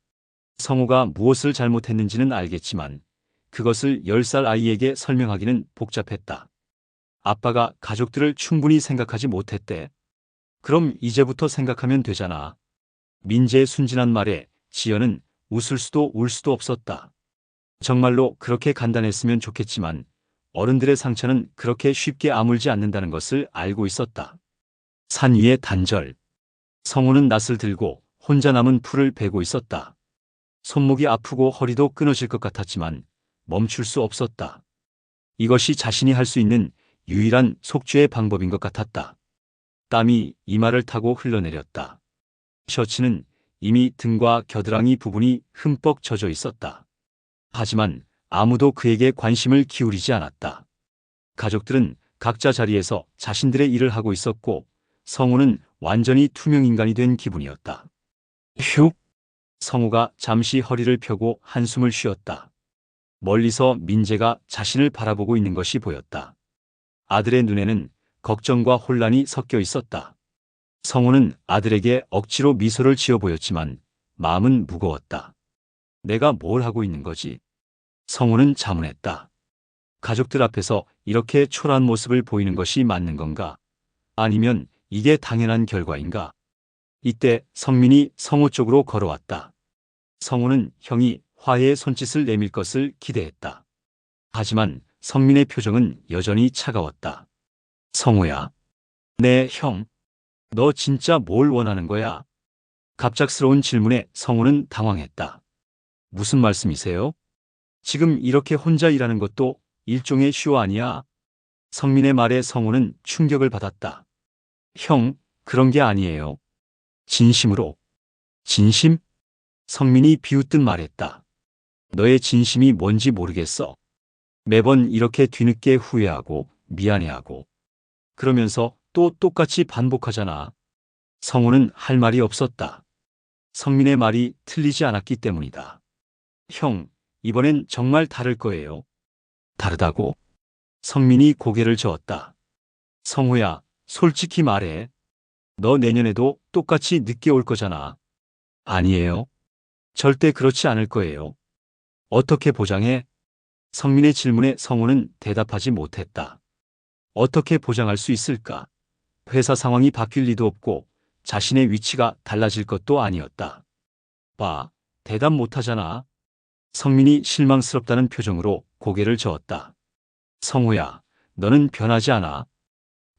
성우가 무엇을 잘못했는지는 알겠지만 그것을 10살 아이에게 설명하기는 복잡했다. 아빠가 가족들을 충분히 생각하지 못했대. 그럼 이제부터 생각하면 되잖아. 민재의 순진한 말에 지연은 웃을 수도 울 수도 없었다. 정말로 그렇게 간단했으면 좋겠지만 어른들의 상처는 그렇게 쉽게 아물지 않는다는 것을 알고 있었다. 산 위의 단절. 성우는 낫을 들고 혼자 남은 풀을 베고 있었다. 손목이 아프고 허리도 끊어질 것 같았지만 멈출 수 없었다. 이것이 자신이 할 수 있는 유일한 속죄의 방법인 것 같았다. 땀이 이마를 타고 흘러내렸다. 셔츠는 이미 등과 겨드랑이 부분이 흠뻑 젖어 있었다. 하지만 아무도 그에게 관심을 기울이지 않았다. 가족들은 각자 자리에서 자신들의 일을 하고 있었고 성우는 완전히 투명인간이 된 기분이었다. 휴! 성우가 잠시 허리를 펴고 한숨을 쉬었다. 멀리서 민재가 자신을 바라보고 있는 것이 보였다. 아들의 눈에는 걱정과 혼란이 섞여 있었다. 성우는 아들에게 억지로 미소를 지어 보였지만 마음은 무거웠다. 내가 뭘 하고 있는 거지? 성우는 자문했다. 가족들 앞에서 이렇게 초라한 모습을 보이는 것이 맞는 건가? 아니면 이게 당연한 결과인가? 이때 성민이 성우 쪽으로 걸어왔다. 성우는 형이 화해의 손짓을 내밀 것을 기대했다. 하지만 성민의 표정은 여전히 차가웠다. 성우야. 네, 형. 너 진짜 뭘 원하는 거야? 갑작스러운 질문에 성우는 당황했다. 무슨 말씀이세요? 지금 이렇게 혼자 일하는 것도 일종의 쇼 아니야? 성민의 말에 성우는 충격을 받았다. 형, 그런 게 아니에요. 진심으로. 진심? 성민이 비웃듯 말했다. 너의 진심이 뭔지 모르겠어. 매번 이렇게 뒤늦게 후회하고 미안해하고 그러면서 또 똑같이 반복하잖아. 성우는 할 말이 없었다. 성민의 말이 틀리지 않았기 때문이다. 형, 이번엔 정말 다를 거예요. 다르다고? 성민이 고개를 저었다. 성호야, 솔직히 말해. 너 내년에도 똑같이 늦게 올 거잖아. 아니에요. 절대 그렇지 않을 거예요. 어떻게 보장해? 성민의 질문에 성호는 대답하지 못했다. 어떻게 보장할 수 있을까? 회사 상황이 바뀔 리도 없고 자신의 위치가 달라질 것도 아니었다. 봐, 대답 못하잖아. 성민이 실망스럽다는 표정으로 고개를 저었다. 성호야, 너는 변하지 않아.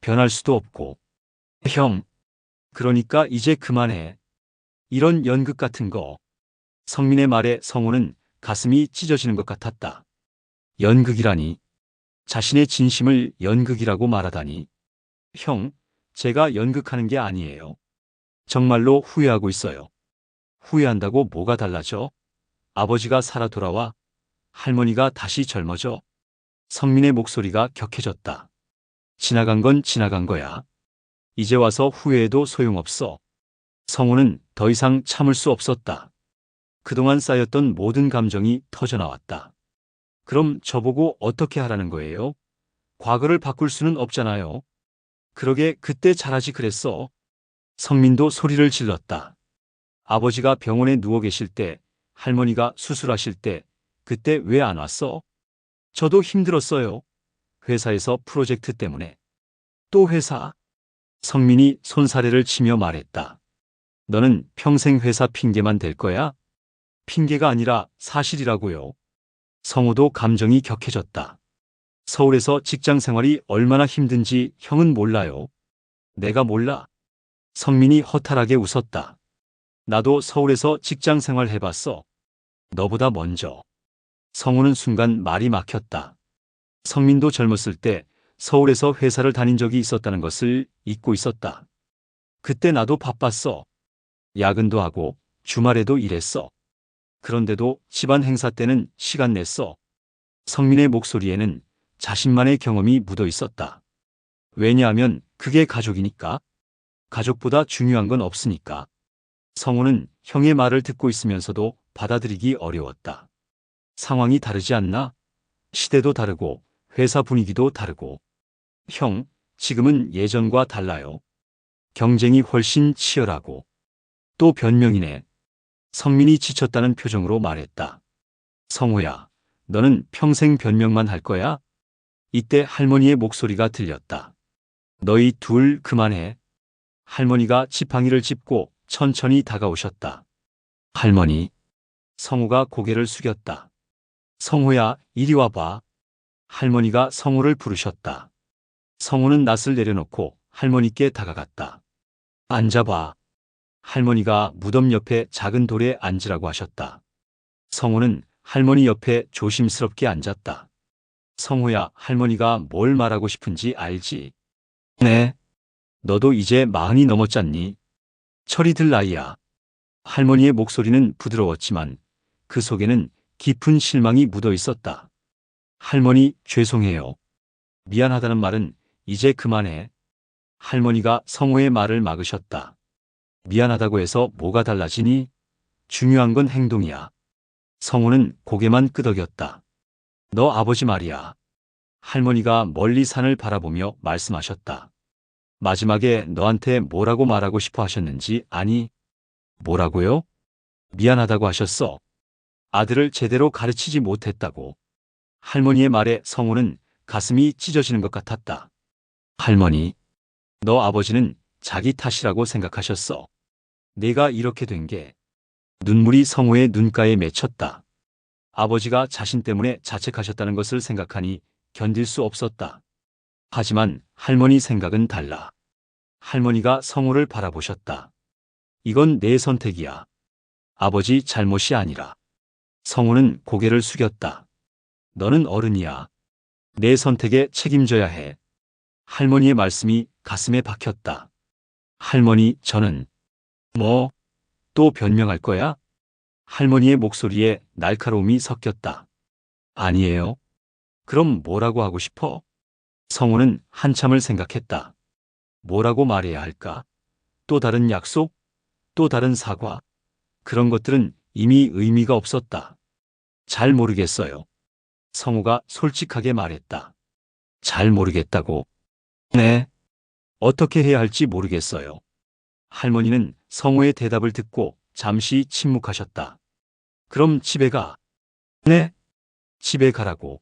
변할 수도 없고. 형, 그러니까 이제 그만해. 이런 연극 같은 거. 성민의 말에 성호는 가슴이 찢어지는 것 같았다. 연극이라니. 자신의 진심을 연극이라고 말하다니. 형, 제가 연극하는 게 아니에요. 정말로 후회하고 있어요. 후회한다고 뭐가 달라져? 아버지가 살아 돌아와? 할머니가 다시 젊어져? 성민의 목소리가 격해졌다. 지나간 건 지나간 거야. 이제 와서 후회해도 소용없어. 성호는 더 이상 참을 수 없었다. 그동안 쌓였던 모든 감정이 터져나왔다. 그럼 저보고 어떻게 하라는 거예요? 과거를 바꿀 수는 없잖아요. 그러게 그때 잘하지 그랬어. 성민도 소리를 질렀다. 아버지가 병원에 누워 계실 때, 할머니가 수술하실 때, 그때 왜 안 왔어? 저도 힘들었어요. 회사에서 프로젝트 때문에. 또 회사? 성민이 손사래를 치며 말했다. 너는 평생 회사 핑계만 댈 거야? 핑계가 아니라 사실이라고요. 성호도 감정이 격해졌다. 서울에서 직장 생활이 얼마나 힘든지 형은 몰라요. 내가 몰라. 성민이 허탈하게 웃었다. 나도 서울에서 직장 생활 해봤어. 너보다 먼저. 성호는 순간 말이 막혔다. 성민도 젊었을 때 서울에서 회사를 다닌 적이 있었다는 것을 잊고 있었다. 그때 나도 바빴어. 야근도 하고 주말에도 일했어. 그런데도 집안 행사 때는 시간 냈어. 성민의 목소리에는 자신만의 경험이 묻어 있었다. 왜냐하면 그게 가족이니까. 가족보다 중요한 건 없으니까. 성호는 형의 말을 듣고 있으면서도 받아들이기 어려웠다. 상황이 다르지 않나? 시대도 다르고 회사 분위기도 다르고. 형, 지금은 예전과 달라요. 경쟁이 훨씬 치열하고. 또 변명이네. 성민이 지쳤다는 표정으로 말했다. 성호야, 너는 평생 변명만 할 거야? 이때 할머니의 목소리가 들렸다. 너희 둘 그만해. 할머니가 지팡이를 짚고 천천히 다가오셨다. 할머니. 성호가 고개를 숙였다. 성호야, 이리 와봐. 할머니가 성호를 부르셨다. 성호는 낯을 내려놓고 할머니께 다가갔다. 앉아봐. 할머니가 무덤 옆에 작은 돌에 앉으라고 하셨다. 성호는 할머니 옆에 조심스럽게 앉았다. 성호야, 할머니가 뭘 말하고 싶은지 알지? 네. 너도 이제 40이 넘었잖니? 철이 들 나이야. 할머니의 목소리는 부드러웠지만 그 속에는 깊은 실망이 묻어 있었다. 할머니, 죄송해요. 미안하다는 말은 이제 그만해. 할머니가 성호의 말을 막으셨다. 미안하다고 해서 뭐가 달라지니? 중요한 건 행동이야. 성호는 고개만 끄덕였다. 너 아버지 말이야. 할머니가 멀리 산을 바라보며 말씀하셨다. 마지막에 너한테 뭐라고 말하고 싶어 하셨는지 아니? 뭐라고요? 미안하다고 하셨어. 아들을 제대로 가르치지 못했다고. 할머니의 말에 성호는 가슴이 찢어지는 것 같았다. 할머니, 너 아버지는 자기 탓이라고 생각하셨어. 내가 이렇게 된 게. 눈물이 성호의 눈가에 맺혔다. 아버지가 자신 때문에 자책하셨다는 것을 생각하니 견딜 수 없었다. 하지만 할머니 생각은 달라. 할머니가 성호를 바라보셨다. 이건 내 선택이야. 아버지 잘못이 아니라. 성호는 고개를 숙였다. 너는 어른이야. 내 선택에 책임져야 해. 할머니의 말씀이 가슴에 박혔다. 할머니, 저는 뭐? 또 변명할 거야? 할머니의 목소리에 날카로움이 섞였다. 아니에요. 그럼 뭐라고 하고 싶어? 성호는 한참을 생각했다. 뭐라고 말해야 할까? 또 다른 약속? 또 다른 사과? 그런 것들은 이미 의미가 없었다. 잘 모르겠어요. 성우가 솔직하게 말했다. 잘 모르겠다고. 네. 어떻게 해야 할지 모르겠어요. 할머니는 성우의 대답을 듣고 잠시 침묵하셨다. 그럼 집에 가. 네. 집에 가라고.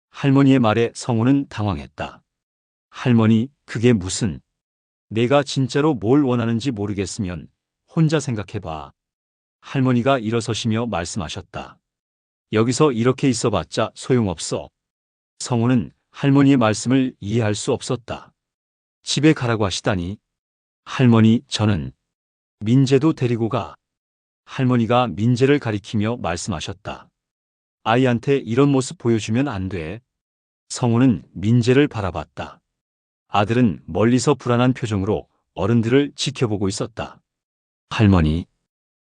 할머니의 말에 성우는 당황했다. 할머니, 그게 무슨... 내가 진짜로 뭘 원하는지 모르겠으면 혼자 생각해봐. 할머니가 일어서시며 말씀하셨다. 여기서 이렇게 있어봤자 소용없어. 성우는 할머니의 말씀을 이해할 수 없었다. 집에 가라고 하시다니. 할머니, 저는 민재도 데리고 가. 할머니가 민재를 가리키며 말씀하셨다. 아이한테 이런 모습 보여주면 안 돼. 성우는 민재를 바라봤다. 아들은 멀리서 불안한 표정으로 어른들을 지켜보고 있었다. 할머니,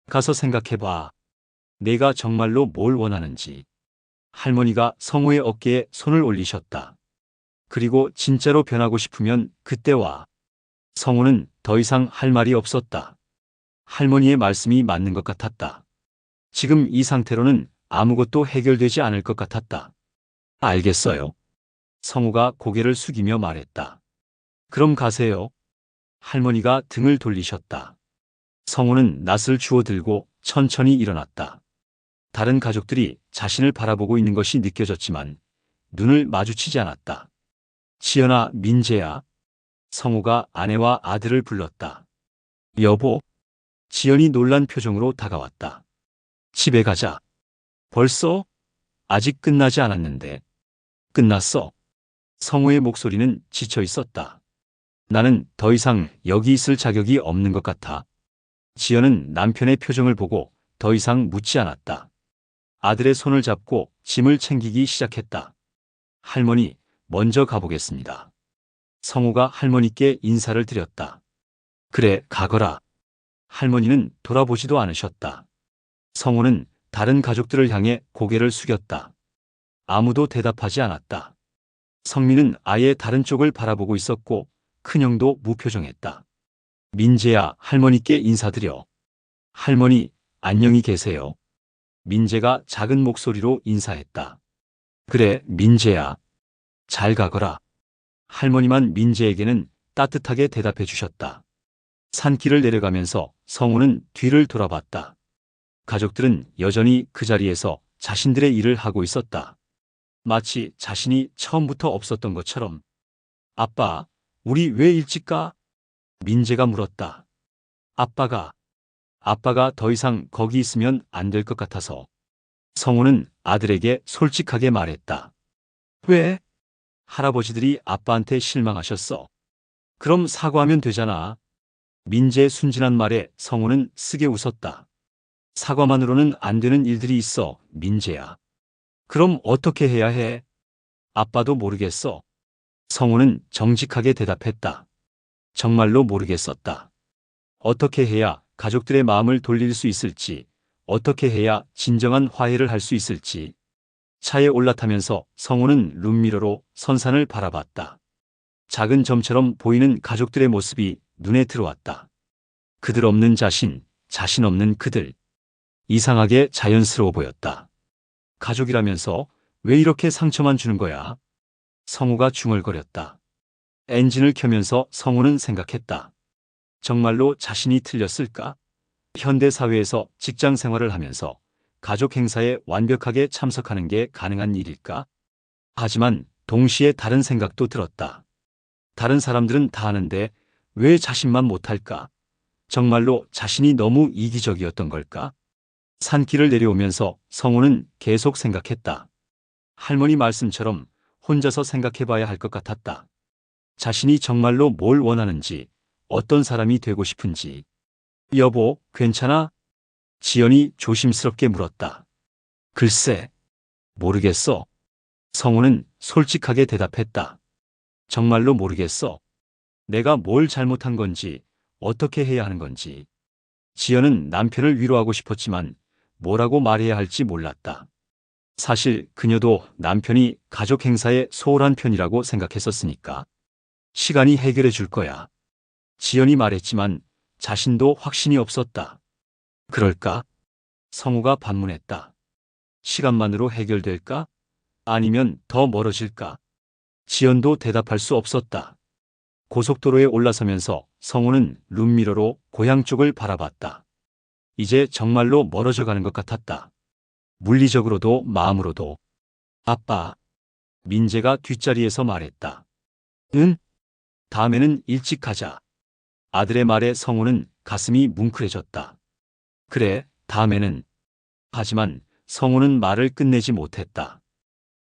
가서 생각해봐. 내가 정말로 뭘 원하는지. 할머니가 성우의 어깨에 손을 올리셨다. 그리고 진짜로 변하고 싶으면 그때 와. 성우는 더 이상 할 말이 없었다. 할머니의 말씀이 맞는 것 같았다. 지금 이 상태로는 아무것도 해결되지 않을 것 같았다. 알겠어요. 성우가 고개를 숙이며 말했다. 그럼 가세요. 할머니가 등을 돌리셨다. 성우는 낫을 주워들고 천천히 일어났다. 다른 가족들이 자신을 바라보고 있는 것이 느껴졌지만 눈을 마주치지 않았다. 지연아, 민재야. 성우가 아내와 아들을 불렀다. 여보. 지연이 놀란 표정으로 다가왔다. 집에 가자. 벌써? 아직 끝나지 않았는데. 끝났어. 성우의 목소리는 지쳐 있었다. 나는 더 이상 여기 있을 자격이 없는 것 같아. 지연은 남편의 표정을 보고 더 이상 묻지 않았다. 아들의 손을 잡고 짐을 챙기기 시작했다. 할머니, 먼저 가보겠습니다. 성우가 할머니께 인사를 드렸다. 그래, 가거라. 할머니는 돌아보지도 않으셨다. 성우는 다른 가족들을 향해 고개를 숙였다. 아무도 대답하지 않았다. 성민은 아예 다른 쪽을 바라보고 있었고 큰형도 무표정했다. 민재야, 할머니께 인사드려. 할머니, 안녕히 계세요. 민재가 작은 목소리로 인사했다. 그래, 민재야. 잘 가거라. 할머니만 민재에게는 따뜻하게 대답해 주셨다. 산길을 내려가면서 성우는 뒤를 돌아봤다. 가족들은 여전히 그 자리에서 자신들의 일을 하고 있었다. 마치 자신이 처음부터 없었던 것처럼. 아빠, 우리 왜 일찍 가? 민재가 물었다. 아빠가 더 이상 거기 있으면 안 될 것 같아서. 성우는 아들에게 솔직하게 말했다. 왜? 할아버지들이 아빠한테 실망하셨어. 그럼 사과하면 되잖아. 민재의 순진한 말에 성우는 쓰게 웃었다. 사과만으로는 안 되는 일들이 있어, 민재야. 그럼 어떻게 해야 해? 아빠도 모르겠어. 성우는 정직하게 대답했다. 정말로 모르겠었다. 어떻게 해야 가족들의 마음을 돌릴 수 있을지, 어떻게 해야 진정한 화해를 할 수 있을지. 차에 올라타면서 성우는 룸미러로 선산을 바라봤다. 작은 점처럼 보이는 가족들의 모습이 눈에 들어왔다. 그들 없는 자신, 자신 없는 그들. 이상하게 자연스러워 보였다. 가족이라면서 왜 이렇게 상처만 주는 거야? 성우가 중얼거렸다. 엔진을 켜면서 성우는 생각했다. 정말로 자신이 틀렸을까? 현대 사회에서 직장 생활을 하면서 가족 행사에 완벽하게 참석하는 게 가능한 일일까? 하지만 동시에 다른 생각도 들었다. 다른 사람들은 다 하는데 왜 자신만 못할까? 정말로 자신이 너무 이기적이었던 걸까? 산길을 내려오면서 성우는 계속 생각했다. 할머니 말씀처럼 혼자서 생각해봐야 할 것 같았다. 자신이 정말로 뭘 원하는지, 어떤 사람이 되고 싶은지. 여보, 괜찮아? 지연이 조심스럽게 물었다. 글쎄, 모르겠어. 성우는 솔직하게 대답했다. 정말로 모르겠어. 내가 뭘 잘못한 건지, 어떻게 해야 하는 건지. 지연은 남편을 위로하고 싶었지만 뭐라고 말해야 할지 몰랐다. 사실 그녀도 남편이 가족 행사에 소홀한 편이라고 생각했었으니까. 시간이 해결해 줄 거야. 지연이 말했지만 자신도 확신이 없었다. 그럴까? 성우가 반문했다. 시간만으로 해결될까? 아니면 더 멀어질까? 지연도 대답할 수 없었다. 고속도로에 올라서면서 성우는 룸미러로 고향 쪽을 바라봤다. 이제 정말로 멀어져 가는 것 같았다. 물리적으로도 마음으로도. 아빠. 민재가 뒷자리에서 말했다. 응? 다음에는 일찍 가자. 아들의 말에 성우는 가슴이 뭉클해졌다. 그래, 다음에는. 하지만 성우는 말을 끝내지 못했다.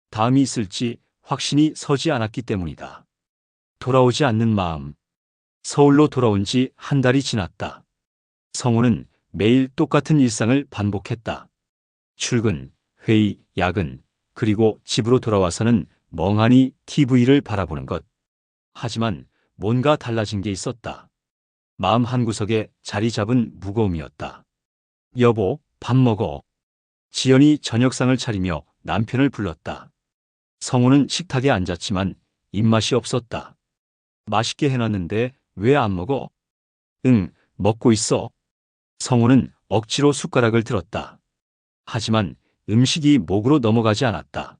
다음이 있을지 확신이 서지 않았기 때문이다. 돌아오지 않는 마음. 서울로 돌아온 지 한 달이 지났다. 성우는 매일 똑같은 일상을 반복했다. 출근, 회의, 야근, 그리고 집으로 돌아와서는 멍하니 TV를 바라보는 것. 하지만 뭔가 달라진 게 있었다. 마음 한구석에 자리 잡은 무거움이었다. 여보, 밥 먹어. 지연이 저녁상을 차리며 남편을 불렀다. 성우는 식탁에 앉았지만 입맛이 없었다. 맛있게 해놨는데 왜 안 먹어? 응, 먹고 있어. 성우는 억지로 숟가락을 들었다. 하지만 음식이 목으로 넘어가지 않았다.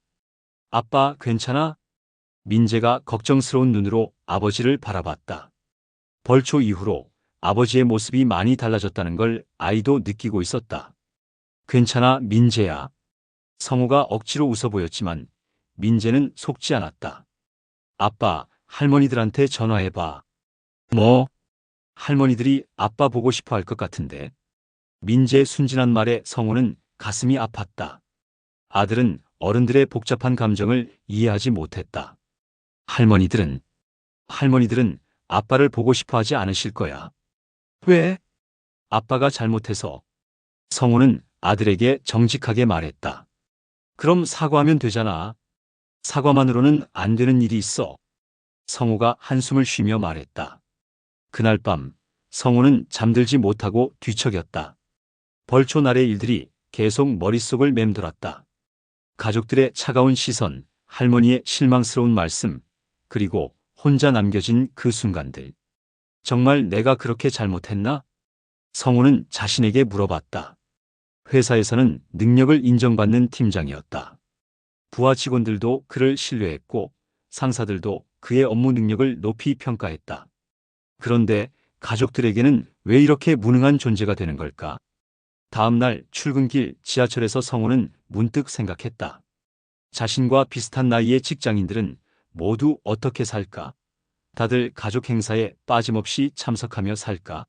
아빠, 괜찮아? 민재가 걱정스러운 눈으로 아버지를 바라봤다. 벌초 이후로 아버지의 모습이 많이 달라졌다는 걸 아이도 느끼고 있었다. 괜찮아, 민재야. 성우가 억지로 웃어 보였지만 민재는 속지 않았다. 아빠, 할머니들한테 전화해봐. 뭐? 할머니들이 아빠 보고 싶어 할 것 같은데. 민재의 순진한 말에 성우는 가슴이 아팠다. 아들은 어른들의 복잡한 감정을 이해하지 못했다. 할머니들은 아빠를 보고 싶어 하지 않으실 거야. 왜? 아빠가 잘못해서. 성우는 아들에게 정직하게 말했다. 그럼 사과하면 되잖아. 사과만으로는 안 되는 일이 있어. 성우가 한숨을 쉬며 말했다. 그날 밤 성우는 잠들지 못하고 뒤척였다. 벌초 날의 일들이 계속 머릿속을 맴돌았다. 가족들의 차가운 시선, 할머니의 실망스러운 말씀, 그리고 혼자 남겨진 그 순간들. 정말 내가 그렇게 잘못했나? 성우는 자신에게 물어봤다. 회사에서는 능력을 인정받는 팀장이었다. 부하 직원들도 그를 신뢰했고 상사들도 그의 업무 능력을 높이 평가했다. 그런데 가족들에게는 왜 이렇게 무능한 존재가 되는 걸까? 다음 날 출근길 지하철에서 성우는 문득 생각했다. 자신과 비슷한 나이의 직장인들은 모두 어떻게 살까? 다들 가족 행사에 빠짐없이 참석하며 살까?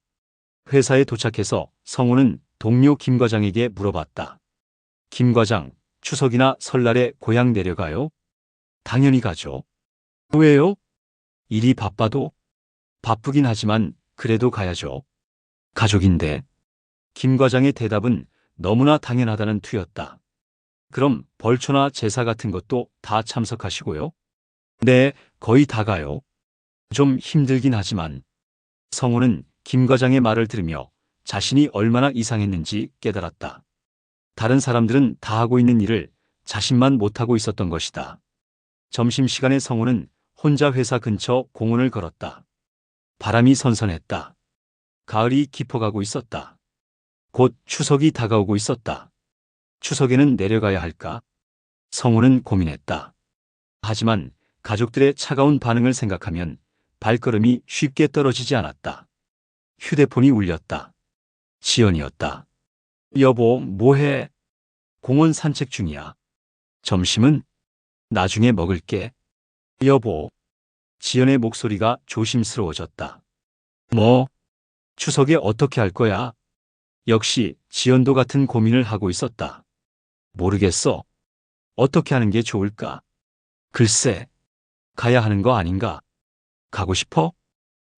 회사에 도착해서 성우는 동료 김 과장에게 물어봤다. 김 과장, 추석이나 설날에 고향 내려가요? 당연히 가죠. 왜요? 일이 바빠도? 바쁘긴 하지만 그래도 가야죠. 가족인데. 김 과장의 대답은 너무나 당연하다는 투였다. 그럼 벌초나 제사 같은 것도 다 참석하시고요? 네, 거의 다 가요. 좀 힘들긴 하지만. 성우는 김 과장의 말을 들으며 자신이 얼마나 이상했는지 깨달았다. 다른 사람들은 다 하고 있는 일을 자신만 못하고 있었던 것이다. 점심시간에 성우는 혼자 회사 근처 공원을 걸었다. 바람이 선선했다. 가을이 깊어가고 있었다. 곧 추석이 다가오고 있었다. 추석에는 내려가야 할까? 성우는 고민했다. 하지만 가족들의 차가운 반응을 생각하면 발걸음이 쉽게 떨어지지 않았다. 휴대폰이 울렸다. 지연이었다. 여보, 뭐해? 공원 산책 중이야. 점심은? 나중에 먹을게. 여보. 지연의 목소리가 조심스러워졌다. 뭐? 추석에 어떻게 할 거야? 역시 지연도 같은 고민을 하고 있었다. 모르겠어. 어떻게 하는 게 좋을까? 글쎄, 가야 하는 거 아닌가? 가고 싶어?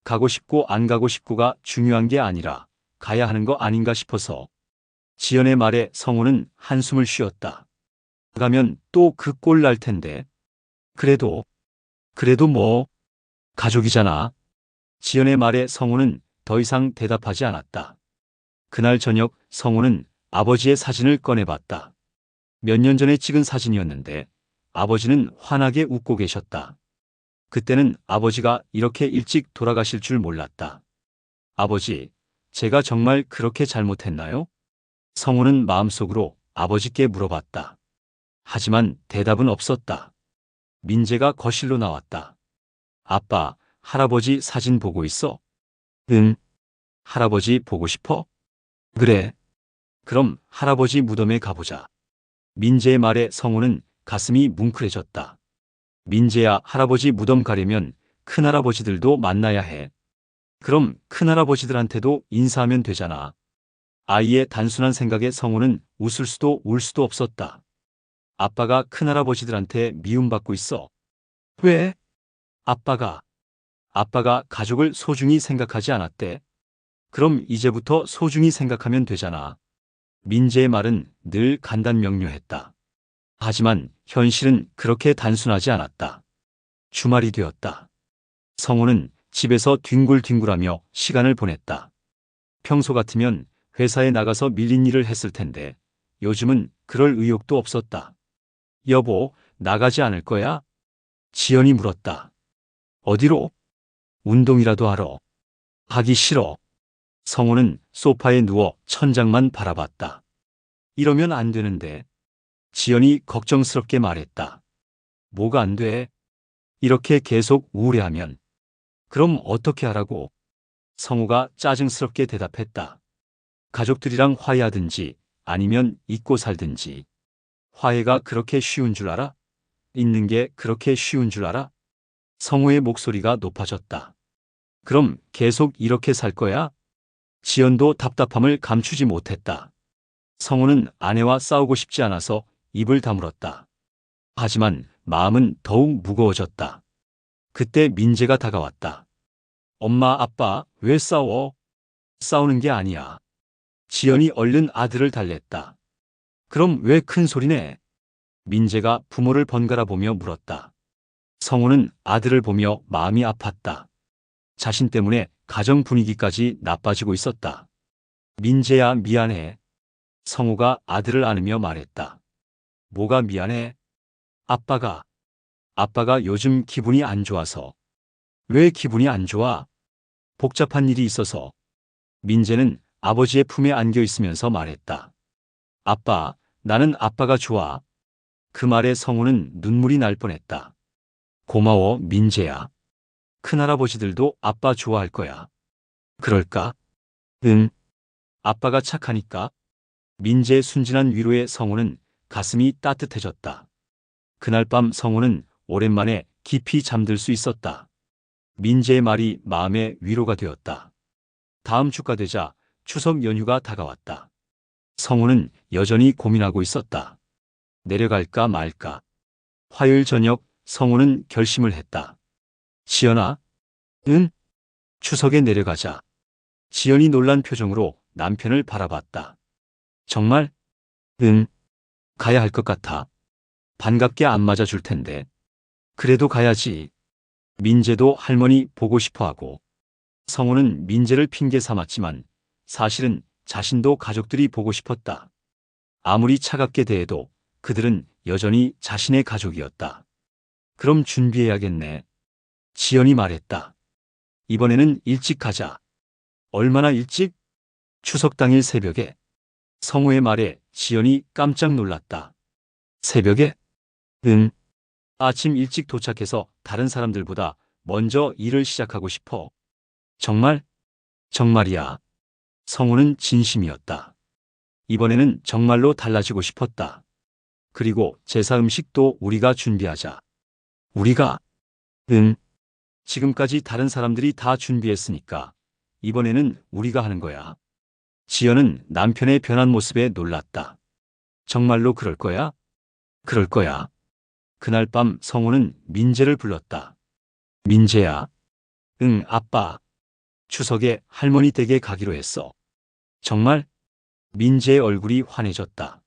가고 싶고 안 가고 싶고가 중요한 게 아니라 가야 하는 거 아닌가 싶어서. 지연의 말에 성우는 한숨을 쉬었다. 가면 또 그 꼴 날 텐데. 그래도 뭐, 가족이잖아. 지연의 말에 성우는 더 이상 대답하지 않았다. 그날 저녁 성우는 아버지의 사진을 꺼내봤다. 몇 년 전에 찍은 사진이었는데 아버지는 환하게 웃고 계셨다. 그때는 아버지가 이렇게 일찍 돌아가실 줄 몰랐다. 아버지, 제가 정말 그렇게 잘못했나요? 성우는 마음속으로 아버지께 물어봤다. 하지만 대답은 없었다. 민재가 거실로 나왔다. 아빠, 할아버지 사진 보고 있어? 응. 할아버지 보고 싶어? 그래. 그럼 할아버지 무덤에 가보자. 민재의 말에 성우는 가슴이 뭉클해졌다. 민재야, 할아버지 무덤 가려면 큰할아버지들도 만나야 해. 그럼 큰할아버지들한테도 인사하면 되잖아. 아이의 단순한 생각에 성우는 웃을 수도 울 수도 없었다. 아빠가 큰할아버지들한테 미움받고 있어. 왜? 아빠가 가족을 소중히 생각하지 않았대. 그럼 이제부터 소중히 생각하면 되잖아. 민재의 말은 늘 간단명료했다. 하지만 현실은 그렇게 단순하지 않았다. 주말이 되었다. 성우는 집에서 뒹굴뒹굴하며 시간을 보냈다. 평소 같으면 회사에 나가서 밀린 일을 했을 텐데 요즘은 그럴 의욕도 없었다. 여보, 나가지 않을 거야? 지연이 물었다. 어디로? 운동이라도 하러. 하기 싫어. 성우는 소파에 누워 천장만 바라봤다. 이러면 안 되는데. 지연이 걱정스럽게 말했다. 뭐가 안 돼? 이렇게 계속 우울해하면. 그럼 어떻게 하라고? 성우가 짜증스럽게 대답했다. 가족들이랑 화해하든지 아니면 잊고 살든지. 화해가 그렇게 쉬운 줄 알아? 잊는 게 그렇게 쉬운 줄 알아? 성우의 목소리가 높아졌다. 그럼 계속 이렇게 살 거야? 지연도 답답함을 감추지 못했다. 성우는 아내와 싸우고 싶지 않아서 입을 다물었다. 하지만 마음은 더욱 무거워졌다. 그때 민재가 다가왔다. 엄마, 아빠, 왜 싸워? 싸우는 게 아니야. 지연이 얼른 아들을 달랬다. 그럼 왜 큰 소리내? 민재가 부모를 번갈아 보며 물었다. 성우는 아들을 보며 마음이 아팠다. 자신 때문에 가정 분위기까지 나빠지고 있었다. 민재야, 미안해. 성우가 아들을 안으며 말했다. 뭐가 미안해? 아빠가 요즘 기분이 안 좋아서. 왜 기분이 안 좋아? 복잡한 일이 있어서. 민재는 아버지의 품에 안겨 있으면서 말했다. 아빠, 나는 아빠가 좋아. 그 말에 성우는 눈물이 날 뻔했다. 고마워, 민재야. 큰할아버지들도 아빠 좋아할 거야. 그럴까? 응. 아빠가 착하니까. 민재의 순진한 위로에 성우는 가슴이 따뜻해졌다. 그날 밤 성우는 오랜만에 깊이 잠들 수 있었다. 민재의 말이 마음의 위로가 되었다. 다음 주가 되자 추석 연휴가 다가왔다. 성우는 여전히 고민하고 있었다. 내려갈까 말까. 화요일 저녁 성우는 결심을 했다. 지연아? 응? 추석에 내려가자. 지연이 놀란 표정으로 남편을 바라봤다. 정말? 응. 가야 할 것 같아. 반갑게 안 맞아줄 텐데. 그래도 가야지. 민재도 할머니 보고 싶어 하고. 성우는 민재를 핑계 삼았지만 사실은 자신도 가족들이 보고 싶었다. 아무리 차갑게 대해도 그들은 여전히 자신의 가족이었다. 그럼 준비해야겠네. 지연이 말했다. 이번에는 일찍 가자. 얼마나 일찍? 추석 당일 새벽에. 성우의 말에 지연이 깜짝 놀랐다. 새벽에? 응. 아침 일찍 도착해서 다른 사람들보다 먼저 일을 시작하고 싶어. 정말? 정말이야. 성우는 진심이었다. 이번에는 정말로 달라지고 싶었다. 그리고 제사 음식도 우리가 준비하자. 우리가? 응. 지금까지 다른 사람들이 다 준비했으니까 이번에는 우리가 하는 거야. 지연은 남편의 변한 모습에 놀랐다. 정말로 그럴 거야? 그럴 거야. 그날 밤 성우는 민재를 불렀다. 민재야. 응, 아빠. 추석에 할머니 댁에 가기로 했어. 정말? 민재의 얼굴이 환해졌다.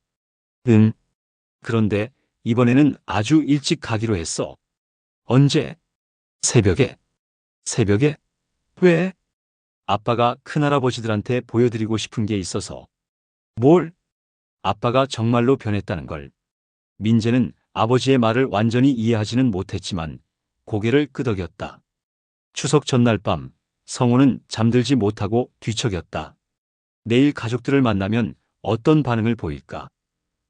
응. 그런데 이번에는 아주 일찍 가기로 했어. 언제? 새벽에. 새벽에? 왜? 아빠가 큰할아버지들한테 보여드리고 싶은 게 있어서. 뭘? 아빠가 정말로 변했다는 걸. 민재는 아버지의 말을 완전히 이해하지는 못했지만 고개를 끄덕였다. 추석 전날 밤 성우는 잠들지 못하고 뒤척였다. 내일 가족들을 만나면 어떤 반응을 보일까?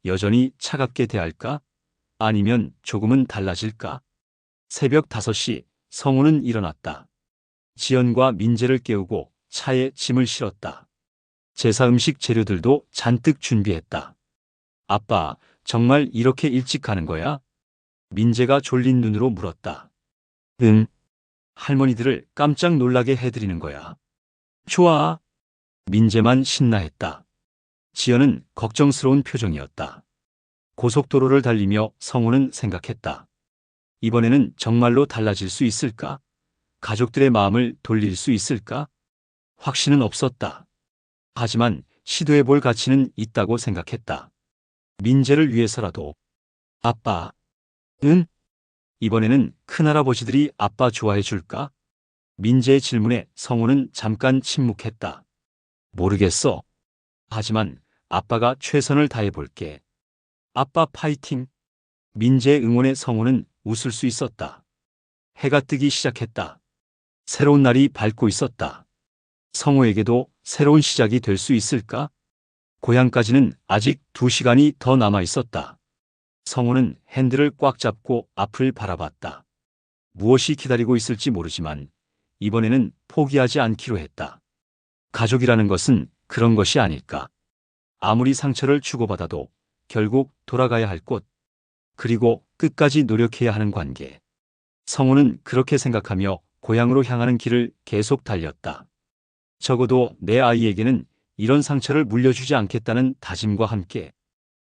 여전히 차갑게 대할까? 아니면 조금은 달라질까? 새벽 5시 성우는 일어났다. 지연과 민재를 깨우고 차에 짐을 실었다. 제사 음식 재료들도 잔뜩 준비했다. 아빠, 정말 이렇게 일찍 가는 거야? 민재가 졸린 눈으로 물었다. 응. 할머니들을 깜짝 놀라게 해드리는 거야. 좋아. 민재만 신나했다. 지연은 걱정스러운 표정이었다. 고속도로를 달리며 성우는 생각했다. 이번에는 정말로 달라질 수 있을까? 가족들의 마음을 돌릴 수 있을까? 확신은 없었다. 하지만 시도해볼 가치는 있다고 생각했다. 민재를 위해서라도. 아빠. 응? 이번에는 큰할아버지들이 아빠 좋아해 줄까? 민재의 질문에 성우는 잠깐 침묵했다. 모르겠어. 하지만 아빠가 최선을 다해볼게. 아빠 파이팅. 민재의 응원에 성우는 웃을 수 있었다. 해가 뜨기 시작했다. 새로운 날이 밝고 있었다. 성우에게도 새로운 시작이 될 수 있을까? 고향까지는 아직 2시간이 더 남아 있었다. 성우는 핸들을 꽉 잡고 앞을 바라봤다. 무엇이 기다리고 있을지 모르지만 이번에는 포기하지 않기로 했다. 가족이라는 것은 그런 것이 아닐까. 아무리 상처를 주고받아도 결국 돌아가야 할 곳, 그리고 끝까지 노력해야 하는 관계. 성우는 그렇게 생각하며 고향으로 향하는 길을 계속 달렸다. 적어도 내 아이에게는 이런 상처를 물려주지 않겠다는 다짐과 함께